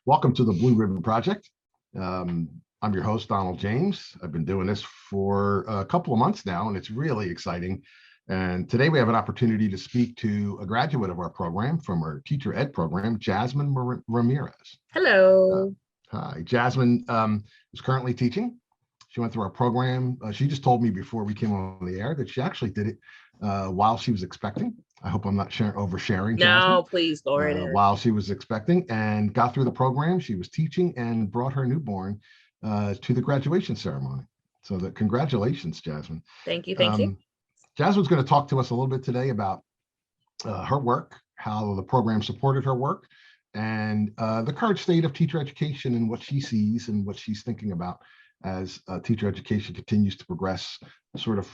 Welcome to the Blue Ribbon Project. I'm your host, Donald James. I've been doing this for a couple of months now, and it's really exciting. And today we have an opportunity to speak to a graduate of our program from our teacher ed program, Jasmine Ramirez. Hello. Hi, Jasmine is currently teaching. She went through our program. She just told me before we came on the air that she actually did it while she was expecting. I hope I'm not oversharing, Jasmine. No, please go right ahead. While she was expecting, and got through the program. She was teaching and brought her newborn to the graduation ceremony. So congratulations, Jasmine. Thank you. Thank you. Jasmine's going to talk to us a little bit today about her work, how the program supported her work, and the current state of teacher education and what she sees and what she's thinking about as teacher education continues to progress sort of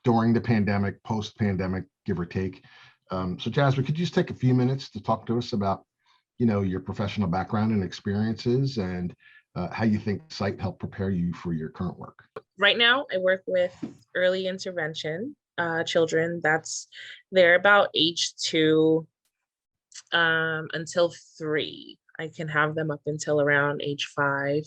during the pandemic, post-pandemic, give or take. So Jasmine, could you just take a few minutes to talk to us about, your professional background and experiences and how you think CITE helped prepare you for your current work? Right now, I work with early intervention children. They're about age 2 until 3. I can have them up until around age 5.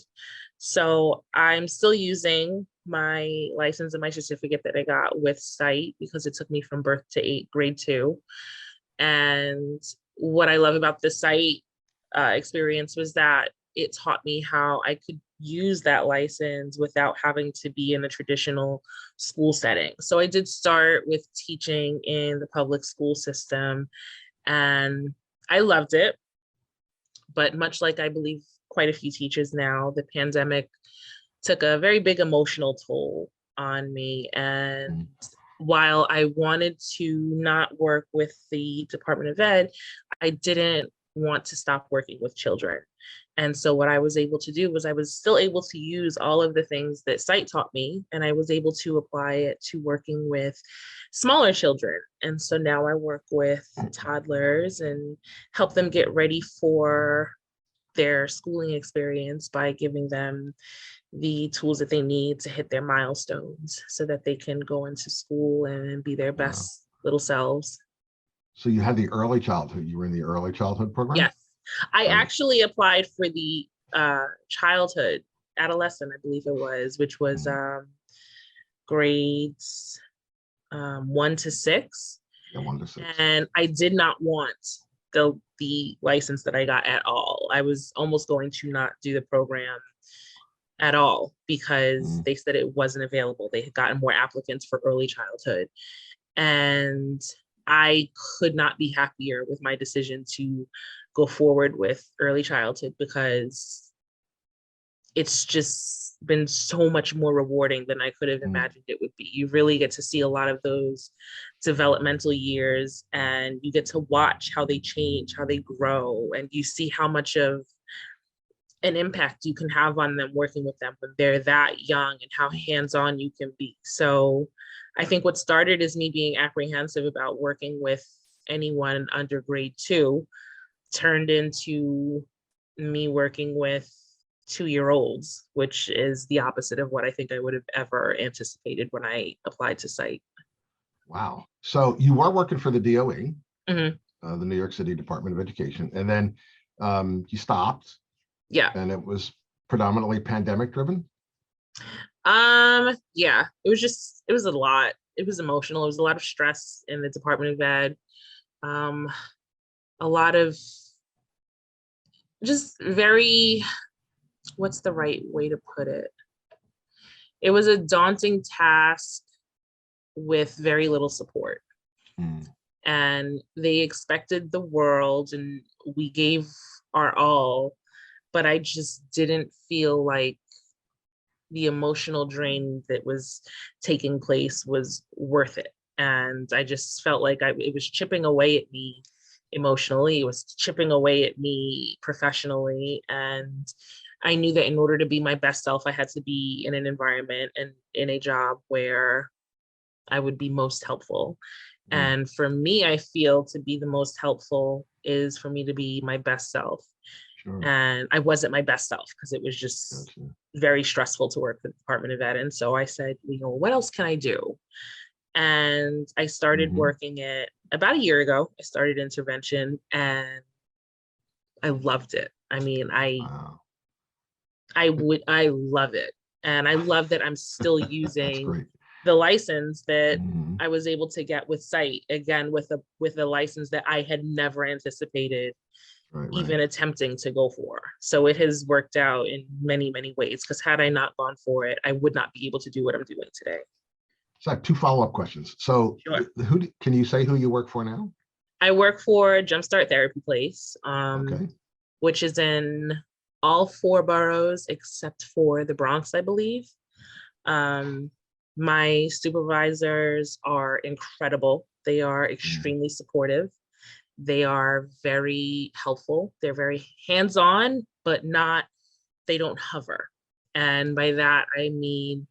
So I'm still using my license and my certificate that I got with CITE because it took me from birth to grade 2. And what I love about the CITE experience was that it taught me how I could use that license without having to be in a traditional school setting. So I did start with teaching in the public school system, and I loved it. But much like I believe quite a few teachers now, the pandemic took a very big emotional toll on me. And while I wanted to not work with the Department of Ed, I didn't want to stop working with children. And so what I was able to do was I was still able to use all of the things that CITE taught me, and I was able to apply it to working with smaller children. And so now I work with toddlers and help them get ready for their schooling experience by giving them the tools that they need to hit their milestones so that they can go into school and be their best little selves. So you had the early childhood, you were in the early childhood program? Yes. I actually applied for the childhood, adolescent, I believe it was, which was grades 1 to 6. Yeah, 1 to 6. And I did not want the license that I got at all. I was almost going to not do the program at all because they said it wasn't available. They had gotten more applicants for early childhood. And I could not be happier with my decision to go forward with early childhood because it's just been so much more rewarding than I could have imagined it would be. You really get to see a lot of those developmental years, and you get to watch how they change, how they grow, and you see how much of an impact you can have on them working with them when they're that young and how hands-on you can be. So I think what started as me being apprehensive about working with anyone under grade 2 turned into me working with 2-year-olds, which is the opposite of what I think I would have ever anticipated when I applied to CITE. Wow. So you were working for the DOE, the New York City Department of Education, and then you stopped. Yeah. And it was predominantly pandemic driven? Yeah, it was a lot. It was emotional. It was a lot of stress in the Department of Ed. A lot of just very, what's the right way to put it? It was a daunting task with very little support. And they expected the world and we gave our all, but I just didn't feel like the emotional drain that was taking place was worth it. And I just felt like it was chipping away at me emotionally. It was chipping away at me professionally. And I knew that in order to be my best self, I had to be in an environment and in a job where I would be most helpful. And for me, I feel to be the most helpful is for me to be my best self. Sure. And I wasn't my best self because it was just very stressful to work for the Department of Ed. And so I said, what else can I do? And I started working it about a year ago. I started intervention and I loved it. I mean, Wow. I love it. And I love that I'm still That's using great. the license that Mhm. I was able to get with CITE, again, with a license that I had never anticipated Right, right. even attempting to go for. So it has worked out in many, many ways, because had I not gone for it, I would not be able to do what I'm doing today. So I have two follow-up questions. So Sure. can you say who you work for now? I work for Jumpstart Therapy Place, Okay. which is in all four boroughs except for the Bronx, I believe. Um, my supervisors are incredible. They are Mm, extremely supportive. They are very helpful. They're very hands-on, but not, they don't hover. And by that, I mean,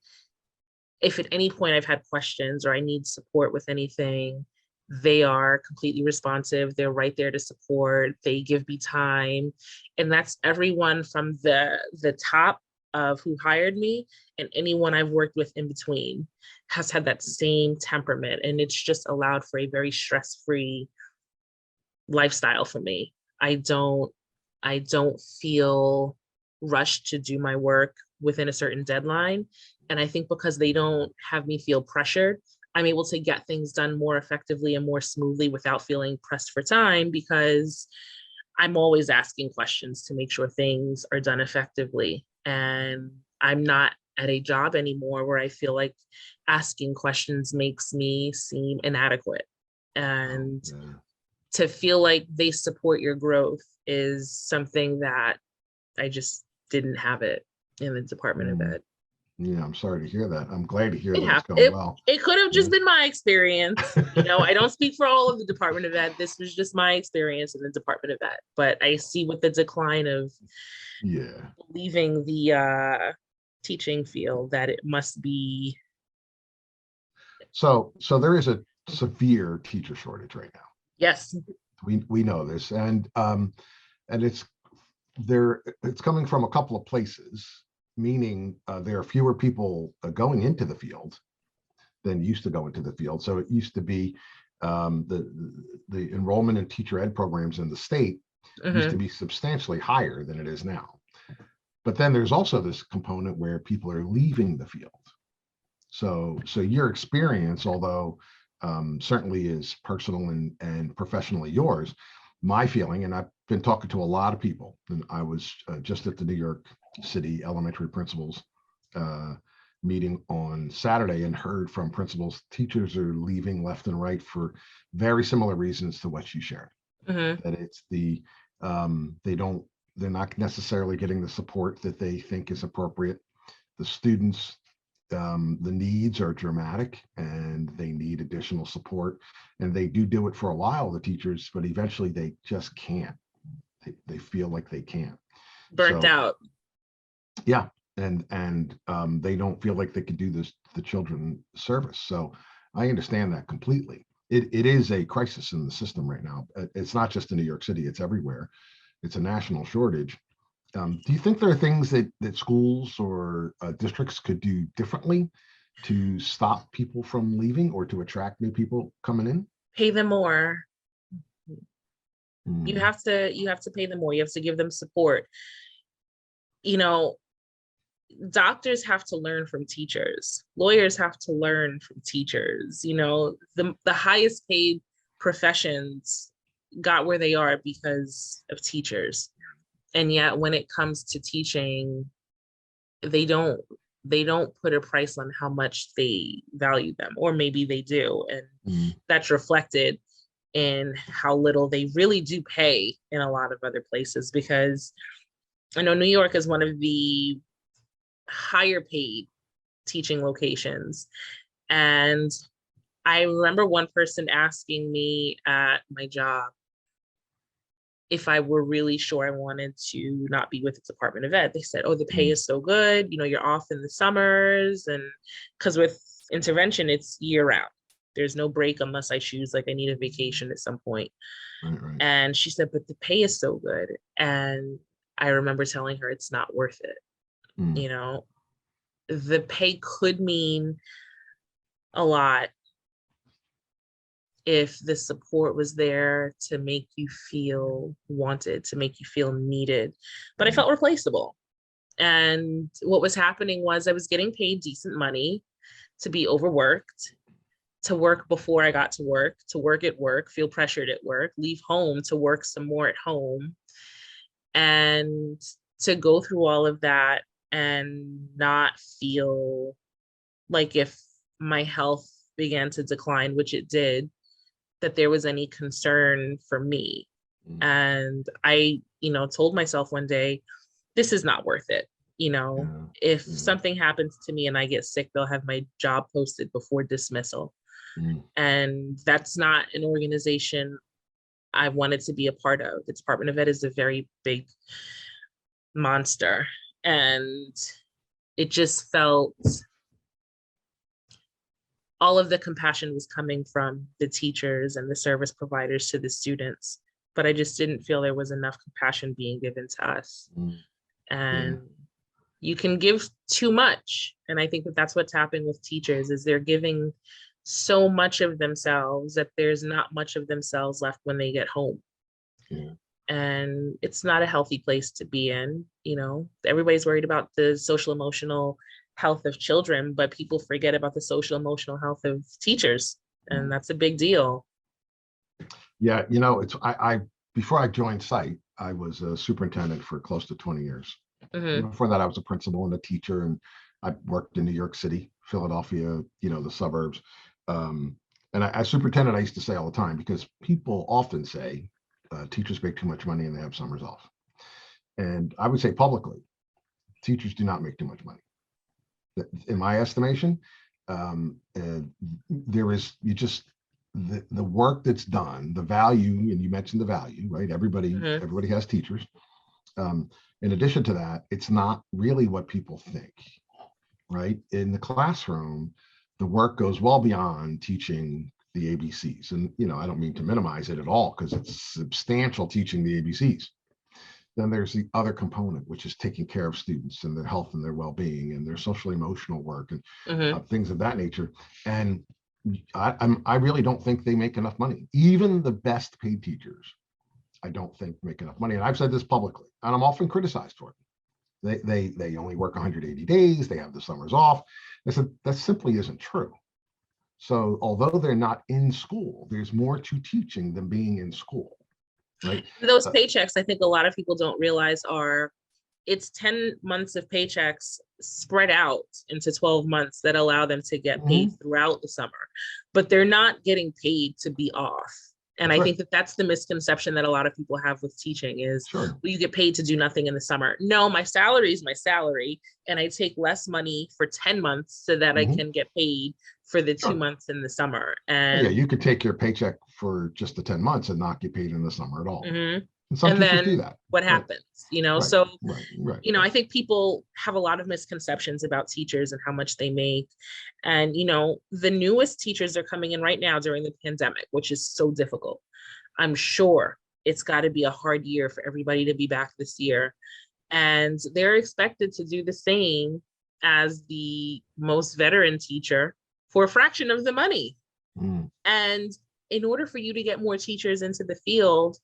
if at any point I've had questions or I need support with anything, they are completely responsive. They're right there to support. They give me time. And that's everyone from the top of who hired me, and anyone I've worked with in between has had that same temperament. And it's just allowed for a very stress-free lifestyle for me. I don't feel rushed to do my work within a certain deadline. And I think because they don't have me feel pressured, I'm able to get things done more effectively and more smoothly without feeling pressed for time, because I'm always asking questions to make sure things are done effectively. And I'm not at a job anymore where I feel like asking questions makes me seem inadequate. wow. And Yeah. to feel like they support your growth is something that I just didn't have it in the Department of Mm, Ed. yeah, I'm sorry to hear that. I'm glad to hear It that it's happened. going It well. it could have Yeah. just been my experience. I don't speak for all of the Department of Ed. This was just my experience in the Department of Ed. But I see with the decline of Yeah. leaving the teaching field that it must be. So there is a severe teacher shortage right now. Yes. We know this, and it's coming from a couple of places, meaning there are fewer people going into the field than used to go into the field. So it used to be the enrollment in teacher ed programs in the state used to Hmm. be substantially higher than it is now. But then there's also this component where people are leaving the field. So your experience, although certainly is personal and professionally yours, my feeling, and I've been talking to a lot of people, and I was just at the New York City elementary principals uh, meeting on Saturday and heard from principals, teachers are leaving left and right for very similar reasons to what you shared. Hmm. That it's they don't, they're not necessarily getting the support that they think is appropriate. The students, the needs are dramatic and they need additional support, and they do it for a while, the teachers, but eventually they just can't. They feel like they can't. Burnt So out. yeah, and they don't feel like they can do this the children service. So I understand that completely. It is a crisis in the system right now. It's not just in New York City, it's everywhere. It's a national shortage. Do you think there are things that schools or districts could do differently to stop people from leaving or to attract new people coming in? Pay them more. You Mm, have to you have to pay them more. You have to give them support. You know, doctors have to learn from teachers. Lawyers have to learn from teachers. The highest paid professions got where they are because of teachers. And yet when it comes to teaching, they don't they don't put a price on how much they value them, or maybe they do, and mm, that's reflected in how little they really do pay in a lot of other places. Because I know New York is one of the higher paid teaching locations. And I remember one person asking me at my job if I were really sure I wanted to not be with the Department of Ed. They said, "Oh, the pay mm, is so good. You're off in the summers." And because with intervention, it's year round. There's no break unless I choose, like I need a vacation at some point. right, right. And she said, "But the pay is so good." And I remember telling her it's not worth it. Mm, You know, the pay could mean a lot if the support was there to make you feel wanted, to make you feel needed. But I felt replaceable. And what was happening was I was getting paid decent money to be overworked, to work before I got to work at work, feel pressured at work, leave home to work some more at home, and to go through all of that and not feel like if my health began to decline, which it did, that there was any concern for me. And I, told myself one day, this is not worth it. If something happens to me and I get sick, they'll have my job posted before dismissal. And that's not an organization I wanted to be a part of. The Department of Ed is a very big monster. And it just felt, all of the compassion was coming from the teachers and the service providers to the students, but I just didn't feel there was enough compassion being given to us. And you can give too much. And I think that that's what's happening with teachers, is they're giving so much of themselves that there's not much of themselves left when they get home. And it's not a healthy place to be in. Everybody's worried about the social emotional health of children, but people forget about the social emotional health of teachers. And that's a big deal. Yeah, I before I joined CITE, I was a superintendent for close to 20 years. Before that, I was a principal and a teacher, and I worked in New York City, Philadelphia, the suburbs. And as superintendent, I used to say all the time, because people often say teachers make too much money and they have summers off. And I would say publicly, teachers do not make too much money. In my estimation, there is, the work that's done, the value, and you mentioned the value, right? Everybody has teachers. In addition to that, it's not really what people think, right? In the classroom, the work goes well beyond teaching the ABCs. And, I don't mean to minimize it at all, because it's substantial teaching the ABCs. Then there's the other component, which is taking care of students and their health and their well-being and their social emotional work and things of that nature. And I really don't think they make enough money. Even the best paid teachers, I don't think make enough money. And I've said this publicly, and I'm often criticized for it. They only work 180 days. They have the summers off. I said, that simply isn't true. So although they're not in school, there's more to teaching than being in school. Right. Those paychecks, I think a lot of people don't realize it's 10 months of paychecks spread out into 12 months that allow them to get paid throughout the summer, but they're not getting paid to be off. And that's I think that that's the misconception that a lot of people have with teaching is, well, you get paid to do nothing in the summer. No, my salary is my salary, and I take less money for 10 months so that I can get paid for the 2 months in the summer. And you could take your paycheck for just the 10 months and not get paid in the summer at all. And some and teachers then do that. What happens, so, I think people have a lot of misconceptions about teachers and how much they make. And, the newest teachers are coming in right now during the pandemic, which is so difficult. I'm sure it's got to be a hard year for everybody to be back this year. And they're expected to do the same as the most veteran teacher for a fraction of the money. And in order for you to get more teachers into the field,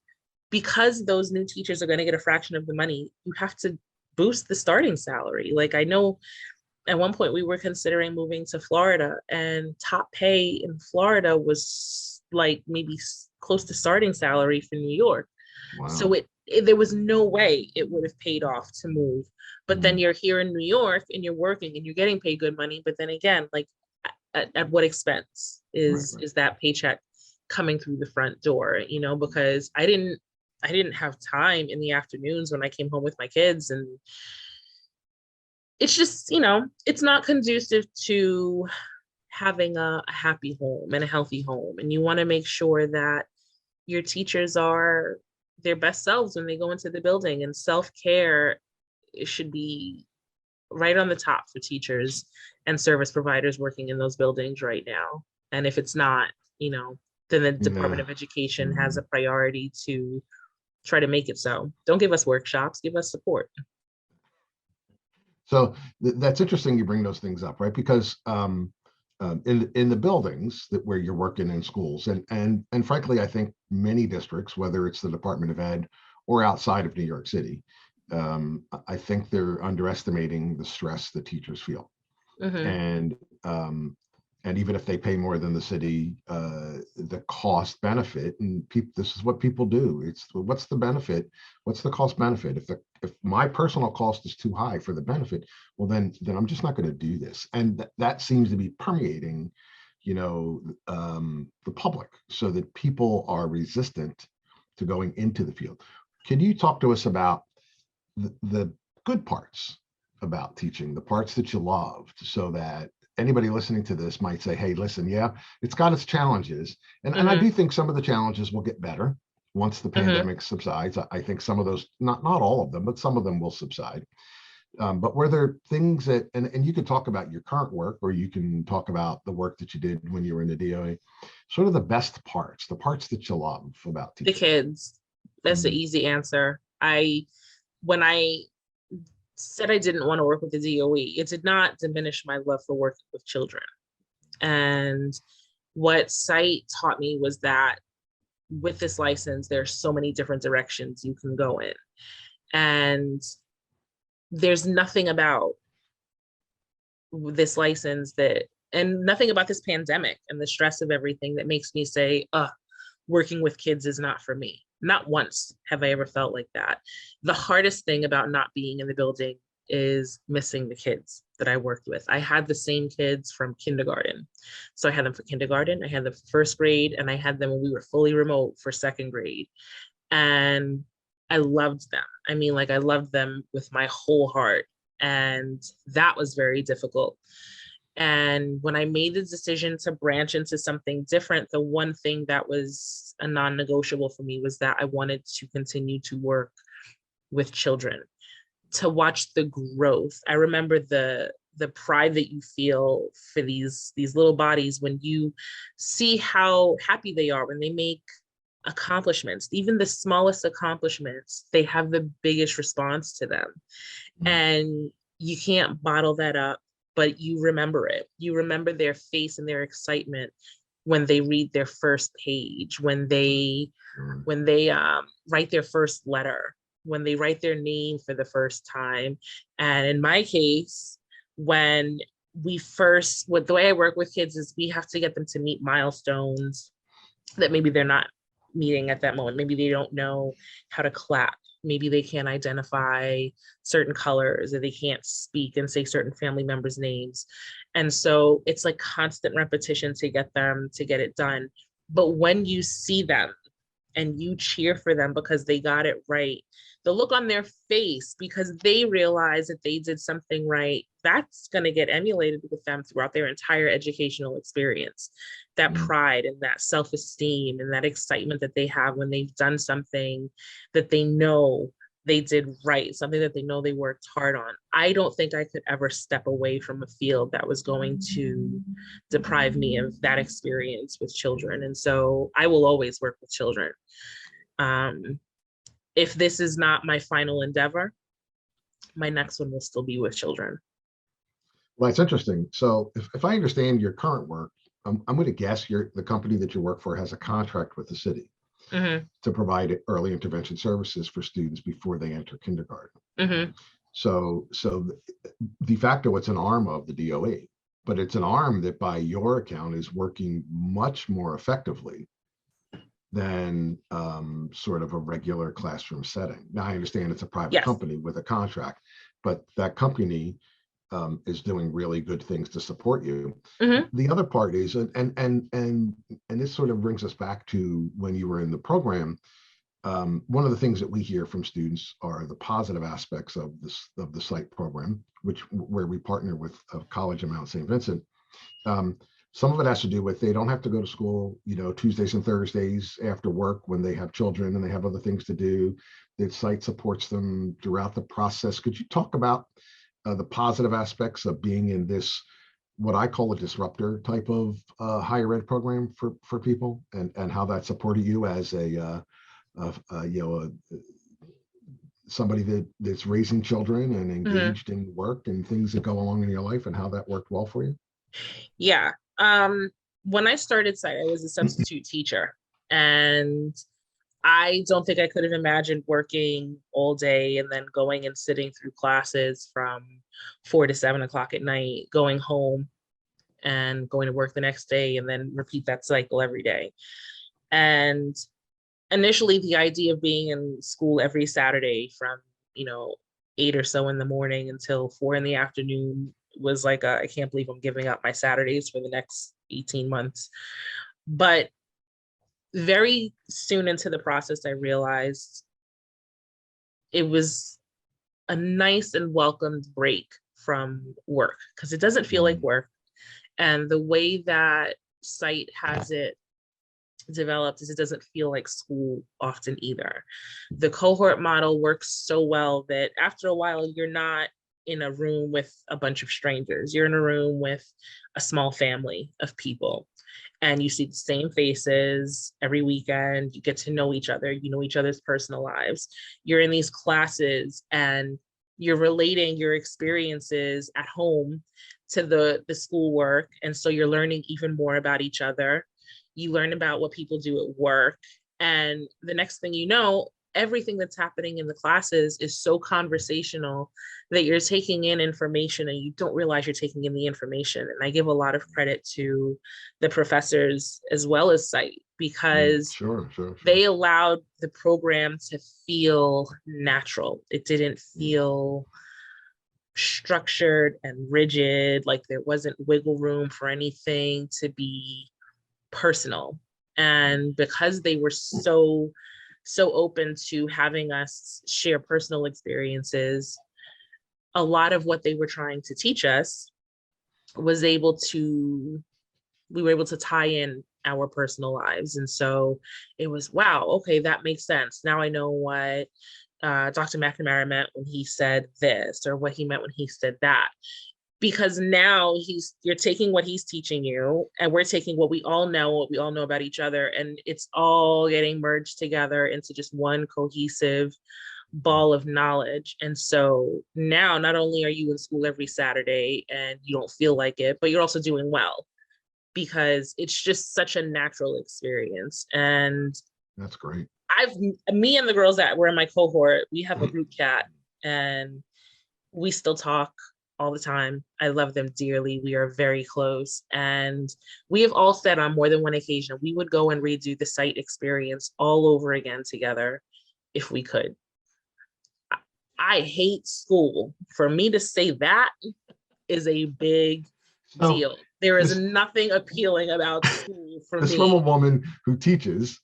because those new teachers are going to get a fraction of the money, you have to boost the starting salary. Like, I know at one point we were considering moving to Florida, and top pay in Florida was like maybe close to starting salary for New York. Wow. So there was no way it would have paid off to move. But then you're here in New York and you're working and you're getting paid good money. But then again, like at what expense is that paycheck coming through the front door? Because I didn't have time in the afternoons when I came home with my kids. And it's just, it's not conducive to having a happy home and a healthy home. And you want to make sure that your teachers are their best selves when they go into the building, and self-care should be right on the top for teachers and service providers working in those buildings right now. And if it's not, then the Department of Education has a priority to try to make it so. Don't give us workshops, give us support. So that's interesting you bring those things up, right? Because in the buildings that where you're working in schools, and frankly, I think many districts, whether it's the Department of Ed or outside of New York City, I think they're underestimating the stress that teachers feel. Mm-hmm. And even if they pay more than the city, the cost benefit, and this is what people do. It's what's the benefit? What's the cost benefit? If my personal cost is too high for the benefit, well, then I'm just not going to do this. And that seems to be permeating, the public, so that people are resistant to going into the field. Can you talk to us about the good parts about teaching, the parts that you loved, so that anybody listening to this might say, hey, listen, yeah, it's got its challenges. And I do think some of the challenges will get better once the pandemic subsides. I think some of those, not all of them, but some of them will subside. But were there things that, and you can talk about your current work, or you can talk about the work that you did when you were in the DOA, sort of the best parts, the parts that you love about teaching? The kids. That's the easy answer. When I said I didn't want to work with the DOE, it did not diminish my love for working with children. And what CITE taught me was that with this license, there's so many different directions you can go in. And there's nothing about this license and nothing about this pandemic and the stress of everything that makes me say, working with kids is not for me. Not once have I ever felt like that. The hardest thing about not being in the building is missing the kids that I worked with. I had the same kids from kindergarten. So I had them for kindergarten, I had them for first grade, and I had them when we were fully remote for second grade. And I loved them. I mean, like, I loved them with my whole heart. And that was very difficult. And when I made the decision to branch into something different, the one thing that was a non-negotiable for me was that I wanted to continue to work with children, to watch the growth. I remember the pride that you feel for these little bodies when you see how happy they are when they make accomplishments. Even the smallest accomplishments, they have the biggest response to them. And you can't bottle that up, but you remember it. You remember their face and their excitement when they read their first page, when they write their first letter, when they write their name for the first time. And in my case, when the way I work with kids is we have to get them to meet milestones that maybe they're not meeting at that moment. Maybe they don't know how to clap. Maybe they can't identify certain colors, or they can't speak and say certain family members' names. And so it's like constant repetition to get them to get it done. But when you see them and you cheer for them because they got it right, the look on their face because they realize that they did something right, that's going to get emulated with them throughout their entire educational experience. That pride and that self-esteem and that excitement that they have when they've done something that they know they did right, something that they know they worked hard on. I don't think I could ever step away from a field that was going to deprive me of that experience with children. And so I will always work with children. If this is not my final endeavor, my next one will still be with children. Well, it's interesting. So if I understand your current work, I'm going to guess the company that you work for has a contract with the city to provide early intervention services for students before they enter kindergarten. So de facto, it's an arm of the DOE, but it's an arm that by your account is working much more effectively than sort of a regular classroom setting. Now, I understand it's a private company with a contract, but that company is doing really good things to support you. The other part is, and this sort of brings us back to when you were in the program. One of the things that we hear from students are the positive aspects of the CITE program, where we partner with a college in Mount St. Vincent. Some of it has to do with they don't have to go to school, Tuesdays and Thursdays after work when they have children and they have other things to do. The CITE supports them throughout the process. Could you talk about the positive aspects of being in this, what I call a disruptor type of higher ed program for people, and how that supported you as somebody that's raising children and engaged in work and things that go along in your life, and how that worked well for you? Yeah. When I started CITE, I was a substitute teacher, and I don't think I could have imagined working all day and then going and sitting through classes from 4 to 7 o'clock at night, going home and going to work the next day and then repeat that cycle every day. And initially the idea of being in school every Saturday from, 8 or so in the morning until 4 in the afternoon was like, I can't believe I'm giving up my Saturdays for the next 18 months. But very soon into the process, I realized it was a nice and welcomed break from work because it doesn't feel like work. And the way that CITE has it developed is it doesn't feel like school often either. The cohort model works so well that after a while, you're not in a room with a bunch of strangers. You're in a room with a small family of people. And you see the same faces every weekend. You get to know each other. You know each other's personal lives. You're in these classes and you're relating your experiences at home to the schoolwork. And so you're learning even more about each other. You learn about what people do at work. And the next thing you know, everything that's happening in the classes is so conversational that you're taking in information and you don't realize you're taking in the information. And I give a lot of credit to the professors as well as CITE because Sure. they allowed the program to feel natural. It didn't feel structured and rigid, like there wasn't wiggle room for anything to be personal. And because they were so open to having us share personal experiences, a lot of what they were trying to teach us we were able to tie in our personal lives. And so it was, wow, okay, that makes sense. Now I know what Dr. McNamara meant when he said this, or what he meant when he said that. Because now you're taking what he's teaching you and we're taking what we all know about each other, and it's all getting merged together into just one cohesive ball of knowledge. And so now not only are you in school every Saturday and you don't feel like it, but you're also doing well because it's just such a natural experience. And that's great. Me and the girls that were in my cohort, we have a group chat and we still talk all the time. I love them dearly. We are very close. And we have all said on more than one occasion, we would go and redo the CITE experience all over again together if we could. I hate school. For me to say that is a big deal. There is nothing appealing about school for me. From a woman who teaches.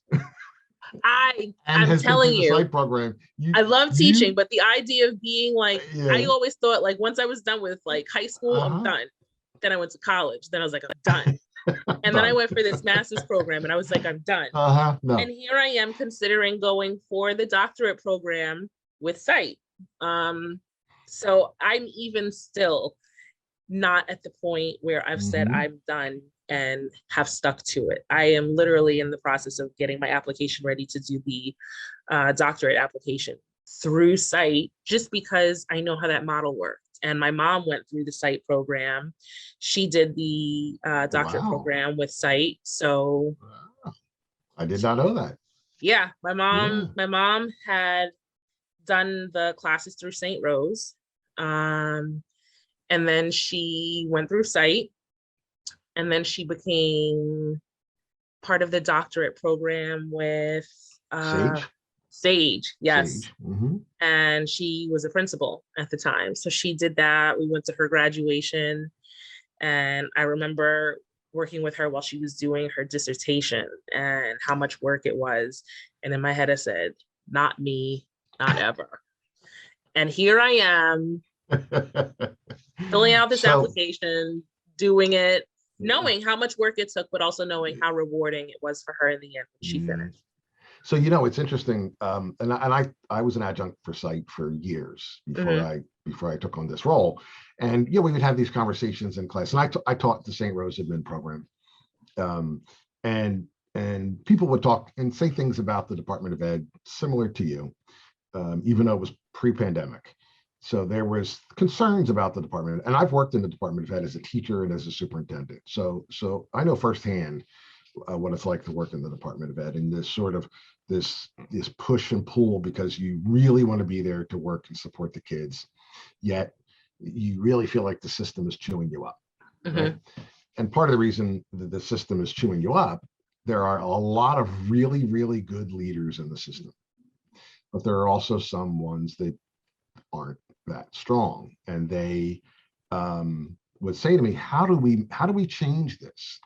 I'm telling you, CITE program. I love teaching, but the idea of being like, I always thought like once I was done with like high school, I'm done. Then I went to college. Then I was like, I'm done. And then I went for this master's program and I was like, I'm done. No. And here I am considering going for the doctorate program with CITE. So I'm even still not at the point where I've said I'm done and have stuck to it. I am literally in the process of getting my application ready to do the doctorate application through CITE, just because I know how that model worked. And my mom went through the CITE program. She did the doctorate program with CITE. So I did not know that. Yeah, my mom had done the classes through St. Rose. And then she went through CITE. And then she became part of the doctorate program with Sage, yes. Sage. And she was a principal at the time. So she did that. We went to her graduation. And I remember working with her while she was doing her dissertation and how much work it was. And in my head, I said, not me, not ever. And here I am filling out this application, doing it, knowing how much work it took, but also knowing how rewarding it was for her in the end when she finished. So, it's interesting. And I was an adjunct for CITE for years before I took on this role. And, we would have these conversations in class. And I taught the St. Rose admin program. And people would talk and say things about the Department of Ed similar to you, even though it was pre-pandemic. So there was concerns about the department, and I've worked in the Department of Ed as a teacher and as a superintendent. So I know firsthand what it's like to work in the Department of Ed, and this sort of this push and pull because you really want to be there to work and support the kids, yet you really feel like the system is chewing you up. Mhm. Right? And part of the reason that the system is chewing you up, there are a lot of really, really good leaders in the system, but there are also some ones that aren't that strong, and they would say to me, how do we change this?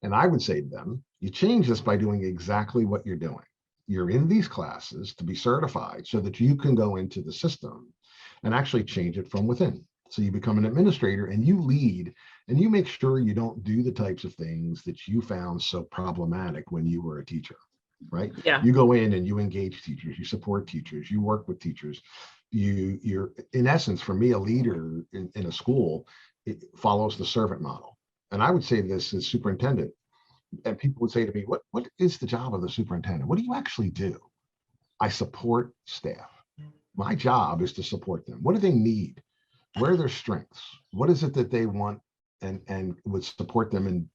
And I would say to them, you change this by doing exactly what you're doing. You're in these classes to be certified so that you can go into the system and actually change it from within. So you become an administrator and you lead, and you make sure you don't do the types of things that you found so problematic when you were a teacher, right? Yeah. You go in and you engage teachers, you support teachers, you work with teachers. You're in essence, for me, a leader in a school, it follows the servant model. And I would say this as superintendent, and people would say to me, what is the job of the superintendent? What do you actually do? I support staff. My job is to support them. What do they need? Where are their strengths? What is it that they want, and would support them in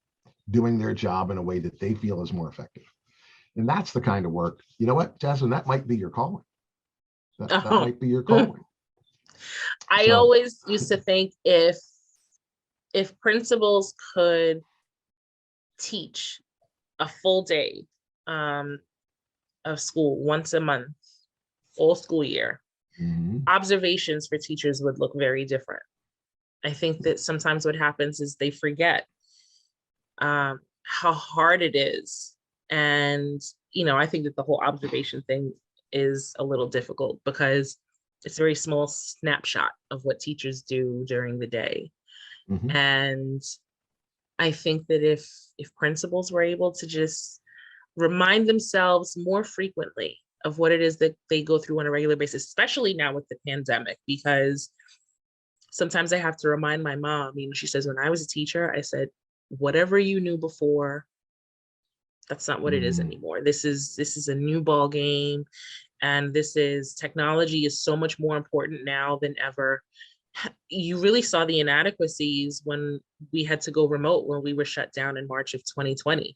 doing their job in a way that they feel is more effective? And that's the kind of work, you know what, Jasmine, that might be your calling. That might be your calling. I So, always used to think if principals could teach a full day of school once a month, full school year, observations for teachers would look very different. I think that sometimes what happens is they forget how hard it is. And, I think that the whole observation thing is a little difficult because it's a very small snapshot of what teachers do during the day. And I think that if principals were able to just remind themselves more frequently of what it is that they go through on a regular basis, especially now with the pandemic, because sometimes I have to remind my mom, she says, when I was a teacher, I said, whatever you knew before, that's not what it is anymore. This is a new ball game. And technology is so much more important now than ever. You really saw the inadequacies when we had to go remote, when we were shut down in March of 2020.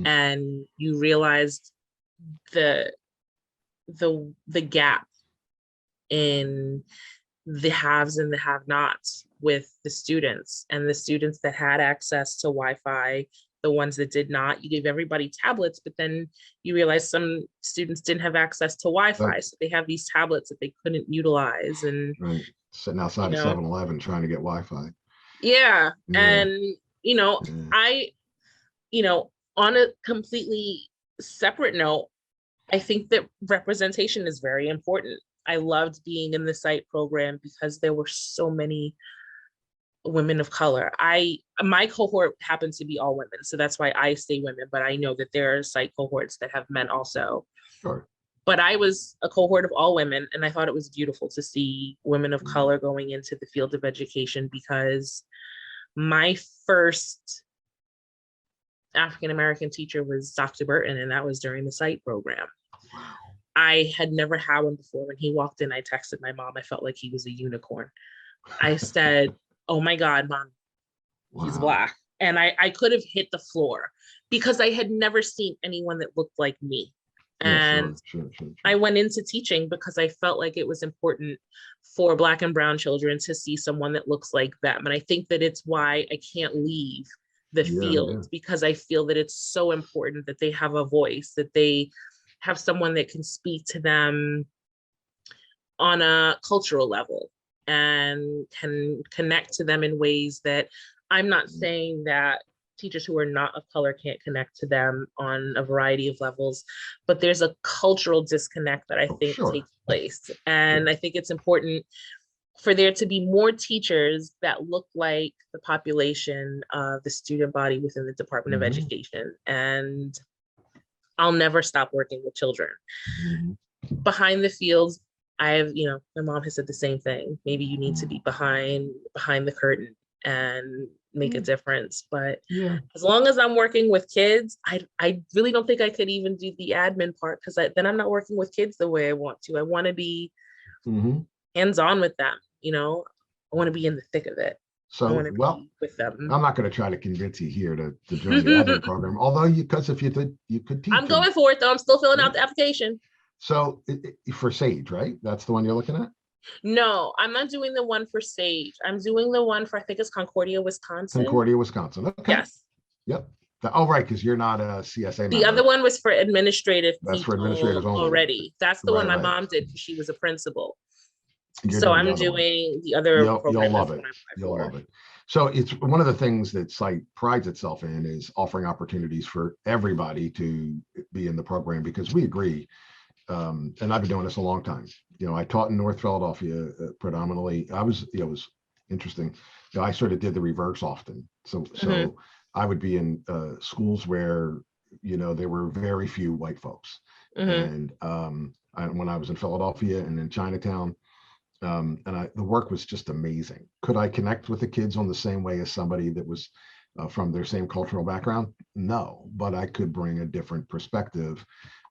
And you realized the gap in the haves and the have-nots with the students, and the students that had access to Wi-Fi, the ones that did not. You gave everybody tablets, but then you realize some students didn't have access to Wi-Fi, so they have these tablets that they couldn't utilize. And sitting outside of 7-Eleven trying to get Wi-Fi. Yeah. And, I, on a completely separate note, I think that representation is very important. I loved being in the CITE program because there were so many women of color. My cohort happens to be all women, so that's why I say women, but I know that there are CITE cohorts that have men also. Sure. But I was a cohort of all women, and I thought it was beautiful to see women of color going into the field of education, because my first African-American teacher was Dr. Burton, and that was during the CITE program. Wow. I had never had one before. When he walked in, I texted my mom. I felt like he was a unicorn. I said, oh my God, Mom, he's Black. And I could have hit the floor because I had never seen anyone that looked like me. And sure. I went into teaching because I felt like it was important for Black and brown children to see someone that looks like them. And I think that it's why I can't leave the field, because I feel that it's so important that they have a voice, that they have someone that can speak to them on a cultural level and can connect to them in ways that, I'm not saying that teachers who are not of color can't connect to them on a variety of levels, but there's a cultural disconnect that I think takes place. And I think it's important for there to be more teachers that look like the population of the student body within the Department of Education. And I'll never stop working with children. Behind the fields, my mom has said the same thing. Maybe you need to be behind the curtain and make a difference. But as long as I'm working with kids, I really don't think I could even do the admin part, because then I'm not working with kids the way I want to. I want to be hands-on with them, you know. I want to be in the thick of it. I want So, to well, be with them. I'm not going to try to convince you here to join the admin program, although because if you could teach. I'm going for it though. I'm still filling Yeah. out the application. So for Sage, right? That's the one you're looking at? No, I'm not doing the one for Sage. I'm doing the one for, I think it's Concordia, Wisconsin. Concordia, Wisconsin. Okay. Yes. Yep. Oh, right, because you're not a CSA The member. other one was for administrative That's for people administrators only. already. That's the one my Right. mom did because she was a principal. You're So doing the I'm other one. doing the other You'll program. love it. You'll love it. So it's one of the things that CITE prides itself in is offering opportunities for everybody to be in the program, because we agree. And I've been doing this a long time. You know, I taught in North Philadelphia predominantly. It was interesting. You know, I sort of did the reverse often. So I would be in schools where, you know, there were very few white folks. And when I was in Philadelphia and in Chinatown, the work was just amazing. Could I connect with the kids on the same way as somebody that was from their same cultural background? No, but I could bring a different perspective.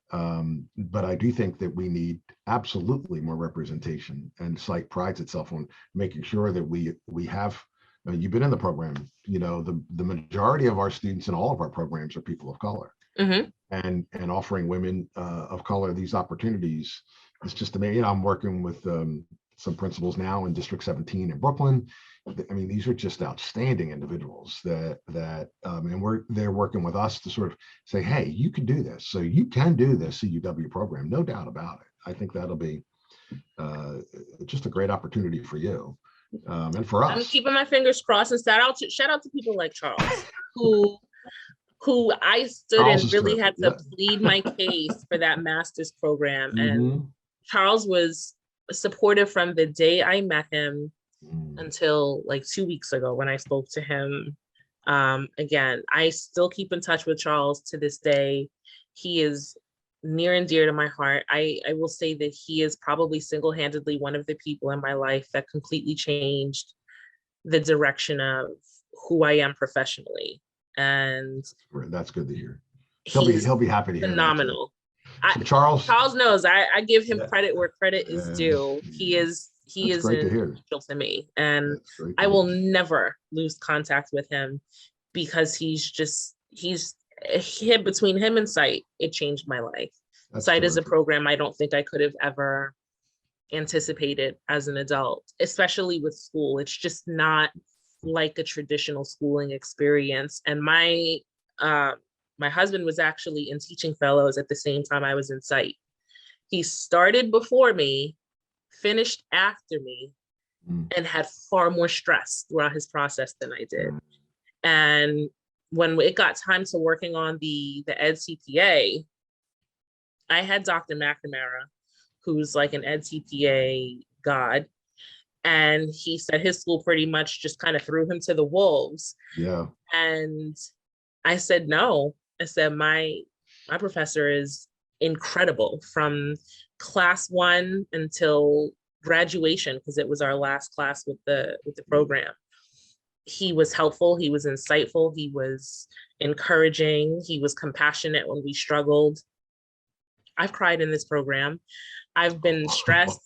But I do think that we need absolutely more representation, and CITE prides itself on making sure that we have. You've been in the program. You know, the majority of our students in all of our programs are people of color, and offering women of color these opportunities is just amazing. You know, I'm working with some principals now in District 17 in Brooklyn. I mean, these are just outstanding individuals and they're working with us to sort of say, hey, you can do this. So you can do this CUW program, no doubt about it. I think that'll be just a great opportunity for you and for us. I'm keeping my fingers crossed, and shout out to people like Charles, who I stood Charles and really terrific. had to plead my case for that master's program. And Charles was supportive from the day I met him until like 2 weeks ago when I spoke to him. Again, I still keep in touch with Charles to this day. He is near and dear to my heart. I will say that he is probably single-handedly one of the people in my life that completely changed the direction of who I am professionally. And that's good to hear. He'll be happy to hear phenomenal. So Charles knows I give him credit where credit is due. He is essential to me, and I will never lose contact with him because he's between him and CITE, it changed my life. CITE is a program I don't think I could have ever anticipated as an adult, especially with school. It's just not like a traditional schooling experience. And my husband was actually in teaching fellows at the same time I was in CITE. He started before me, finished after me, and had far more stress throughout his process than I did. And when it got time to working on the Ed CPA, I had Dr. McNamara, who's like an Ed CPA god. And he said his school pretty much just kind of threw him to the wolves. Yeah. And I said, no. I said, my professor is incredible from class 1 until graduation, because it was our last class with the program. He was helpful. He was insightful. He was encouraging. He was compassionate when we struggled. I've cried in this program. I've been stressed.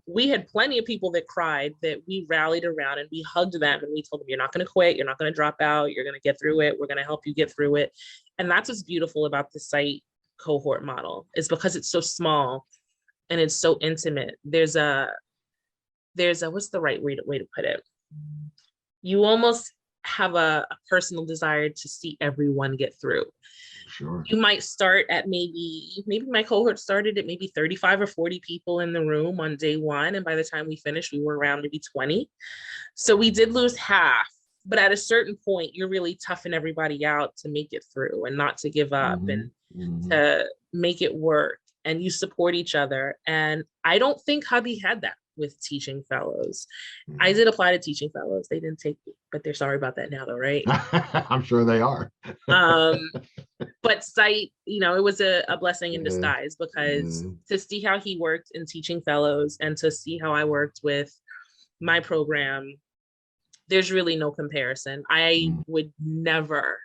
We had plenty of people that cried that we rallied around, and we hugged them and we told them, you're not going to quit. You're not going to drop out. You're going to get through it. We're going to help you get through it. And that's what's beautiful about the CITE cohort model, is because it's so small and it's so intimate. There's a what's the right way to put it? You almost have a personal desire to see everyone get through. Sure. You might start at maybe my cohort started at maybe 35 or 40 people in the room on day 1. And by the time we finished, we were around maybe 20. So we did lose half, but at a certain point, you're really toughing everybody out to make it through and not to give up and to make it work. And you support each other. And I don't think hubby had that with teaching fellows. I did apply to teaching fellows. They didn't take me, but they're sorry about that now though, right? I'm sure they are. But CITE, it was a blessing in disguise, because to see how he worked in teaching fellows and to see how I worked with my program, there's really no comparison. I would never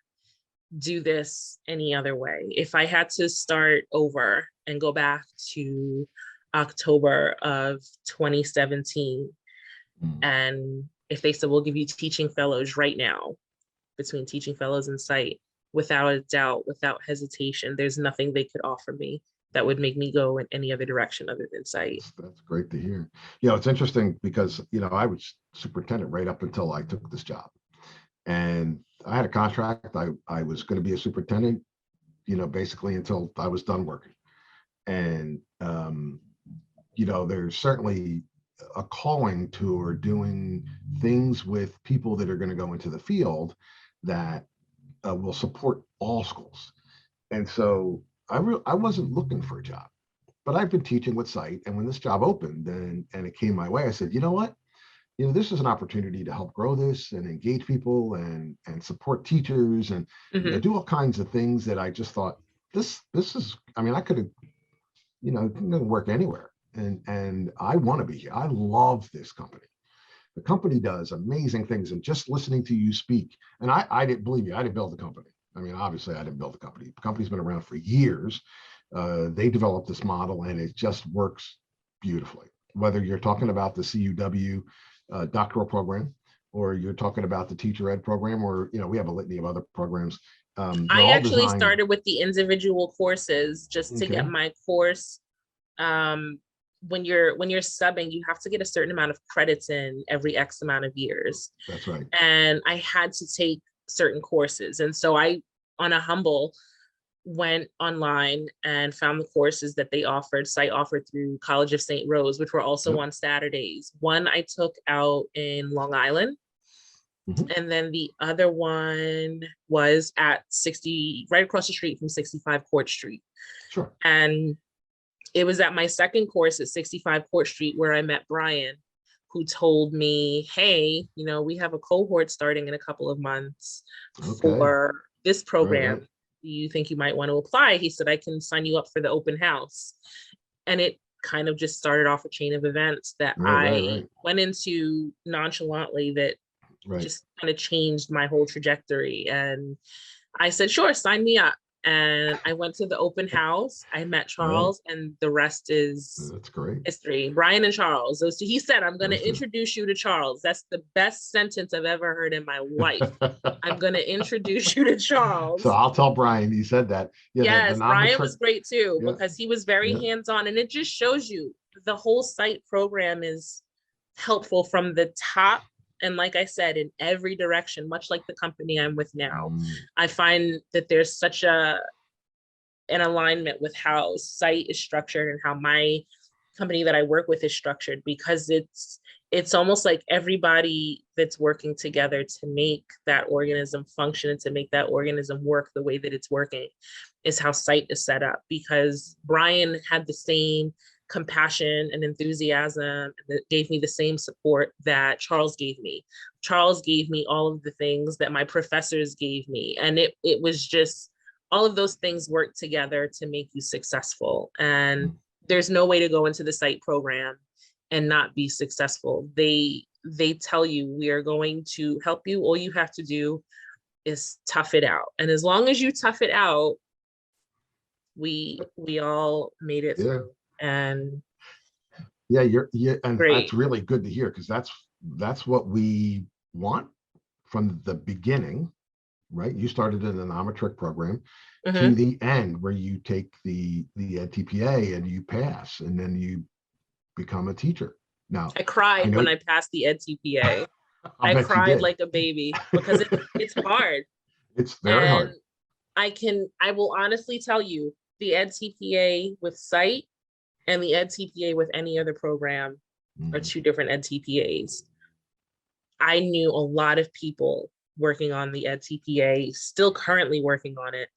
do this any other way. If I had to start over and go back to October of 2017. Mm. And if they said, we'll give you teaching fellows right now, between teaching fellows and CITE, without a doubt, without hesitation, there's nothing they could offer me that would make me go in any other direction other than CITE. That's great to hear. You know, it's interesting because, you know, I was superintendent right up until I took this job. And I had a contract. I was going to be a superintendent, you know, basically until I was done working. And, you know, there's certainly a calling to or doing things with people that are going to go into the field that will support all schools. And so I wasn't looking for a job, but I've been teaching with CITE. And when this job opened and it came my way, I said, you know what? You know, this is an opportunity to help grow this and engage people and support teachers and you know, do all kinds of things that I just thought this is, I mean, I could have, you know, it can work anywhere. And I want to be here. I love this company. The company does amazing things. And just listening to you speak, and I didn't believe me, I didn't build the company. I mean, obviously I didn't build the company. The company's been around for years. They developed this model and it just works beautifully. Whether you're talking about the CUW doctoral program, or you're talking about the teacher ed program, or, you know, we have a litany of other programs. I All actually designed. started with the individual courses just to get Okay. my course. When you're subbing, you have to get a certain amount of credits in every X amount of years. That's right. And I had to take certain courses. And so I, on a humble, went online and found the courses that they offered. CITE offered through College of St. Rose, which were also Yep. on Saturdays. One I took out in Long Island. Mhm. And then the other one was at 60, right across the street from 65 Court Street. Sure. And it was at my second course at 65 Court Street where I met Brian, who told me, hey, you know, we have a cohort starting in a couple of months for this program. Right. Do you think you might want to apply? He said, I can sign you up for the open house. And it kind of just started off a chain of events that I went into nonchalantly that just kind of changed my whole trajectory. And I said, sure, sign me up. And I went to the open house. I met Charles, and the rest is That's great. history. Brian and Charles. Those two. He said, I'm going to introduce you to Charles. That's the best sentence I've ever heard in my life. I'm going to introduce you to Charles. So I'll tell Brian he said that. Yeah, yes, Brian was great too, because he was very hands-on, and it just shows you the whole CITE program is helpful from the top. And like I said, in every direction, much like the company I'm with now, I find that there's such an alignment with how CITE is structured and how my company that I work with is structured, because it's almost like everybody that's working together to make that organism function and to make that organism work the way that it's working is how CITE is set up. Because Brian had the same compassion and enthusiasm that gave me the same support that Charles gave me. Charles gave me all of the things that my professors gave me. And it was just, all of those things work together to make you successful. And there's no way to go into the CITE program and not be successful. They tell you, we are going to help you. All you have to do is tough it out. And as long as you tough it out, we all made it through. And and that's really good to hear, because that's what we want from the beginning, right? You started in an amateur program to the end where you take the EdTPA and you pass, and then you become a teacher. Now I cried when I passed the EdTPA. I cried like a baby, because it's hard. It's very hard. I will honestly tell you, the EdTPA with CITE and the EdTPA with any other program are two different EdTPAs. I knew a lot of people working on the EdTPA, still currently working on it,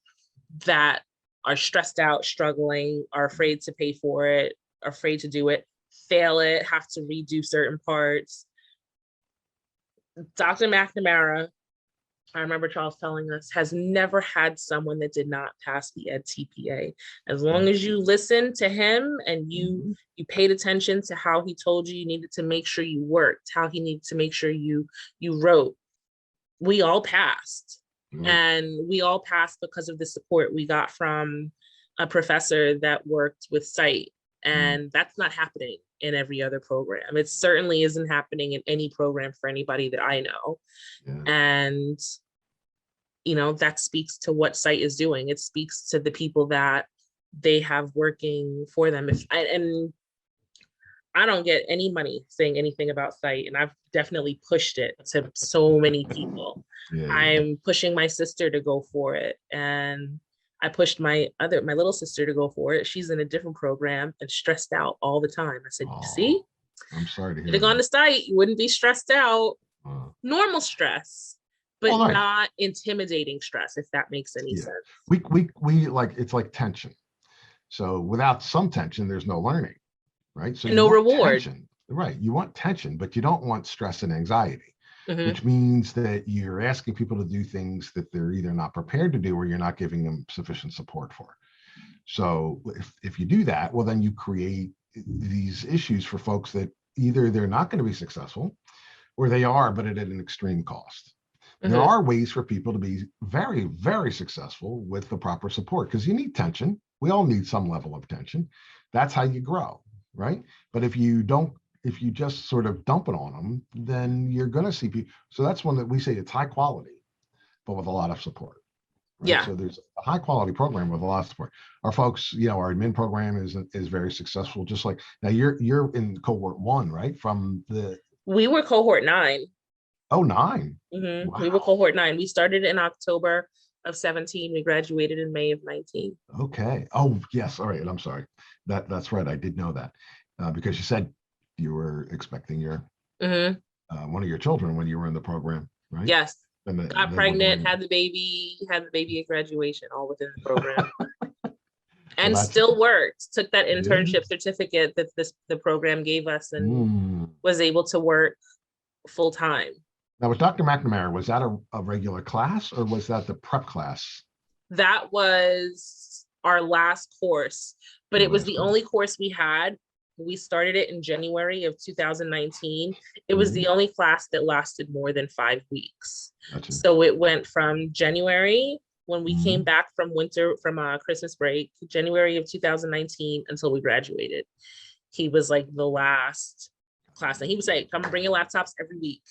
that are stressed out, struggling, are afraid to pay for it, are afraid to do it, fail it, have to redo certain parts. Dr. McNamara, I remember Charles telling us, has never had someone that did not pass the EdTPA. As long as you listened to him and you paid attention to how he told you needed to make sure you worked, how he needed to make sure you wrote, we all passed. And we all passed because of the support we got from a professor that worked with CITE. And that's not happening in every other program. It certainly isn't happening in any program for anybody that I know. Yeah. And, you know, that speaks to what CITE is doing. It speaks to the people that they have working for them. And I don't get any money saying anything about CITE, and I've definitely pushed it to so many people. Yeah, yeah. I'm pushing my sister to go for it, and I pushed my little sister to go for it. She's in a different program and stressed out all the time. I said, Oh, see, I'm sorry to if hear you'd gone to that. CITE, you wouldn't be stressed out. Uh, Normal stress, but well, nice. not intimidating stress, if that makes any Yeah. sense. We like, it's like tension. So without some tension, there's no learning, right? So And you no want reward. tension, right? You want tension, but you don't want stress and anxiety, Mhm. which means that you're asking people to do things that they're either not prepared to do or you're not giving them sufficient support for. So if you do that, well, then you create these issues for folks that either they're not going to be successful or they are, but at an extreme cost. There Mhm. are ways for people to be very, very successful with the proper support, because you need tension. We all need some level of tension. That's how you grow, right? But if you just sort of dump it on them, then you're going to see people. So that's one that we say it's high quality, but with a lot of support, right? Yeah. So there's a high quality program with a lot of support. Our folks, our admin program is very successful. Just like now, you're in cohort 1, right? From the We were cohort 9. 09. Mm-hmm. We were Wow. cohort 9. We started in October of 17. We graduated in May of 19. Okay. Oh, yes. All right. I'm sorry. That's right. I did know that because you said you were expecting your Mm-hmm. one of your children when you were in the program, right? Yes. And Got they were pregnant, going. had the baby at graduation, all within the program. Well, And that's still worked. Took that yeah. internship certificate that the program gave us and Mm. was able to work full time. Now, with Dr. McNamara, was that a regular class or was that the prep class? That was our last course, but Your it was last the course. only course we had. We started it in January of 2019. It was Mhm. the only class that lasted more than 5 weeks. Gotcha. So it went from January, when we came Mhm. back from Christmas break, January of 2019, until we graduated. He was like the last class, and he would say, come bring your laptops every week.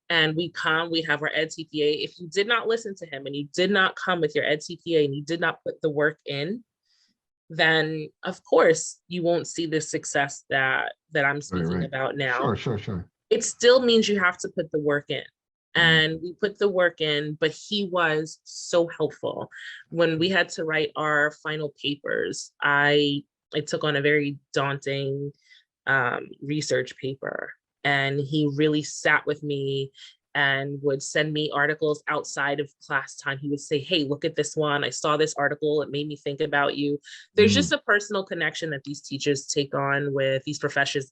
And we'd have our ed CPA. If you did not listen to him and you did not come with your ed CPA and you did not put the work in, then of course you won't see the success that I'm speaking Right. about now. Sure. It still means you have to put the work in. Right. And we put the work in, but he was so helpful. When we had to write our final papers, I took on a very daunting research paper, and he really sat with me and would send me articles outside of class time. He would say, hey, look at this one. I saw this article. It made me think about you. There's just a personal connection that these teachers take on with these professors,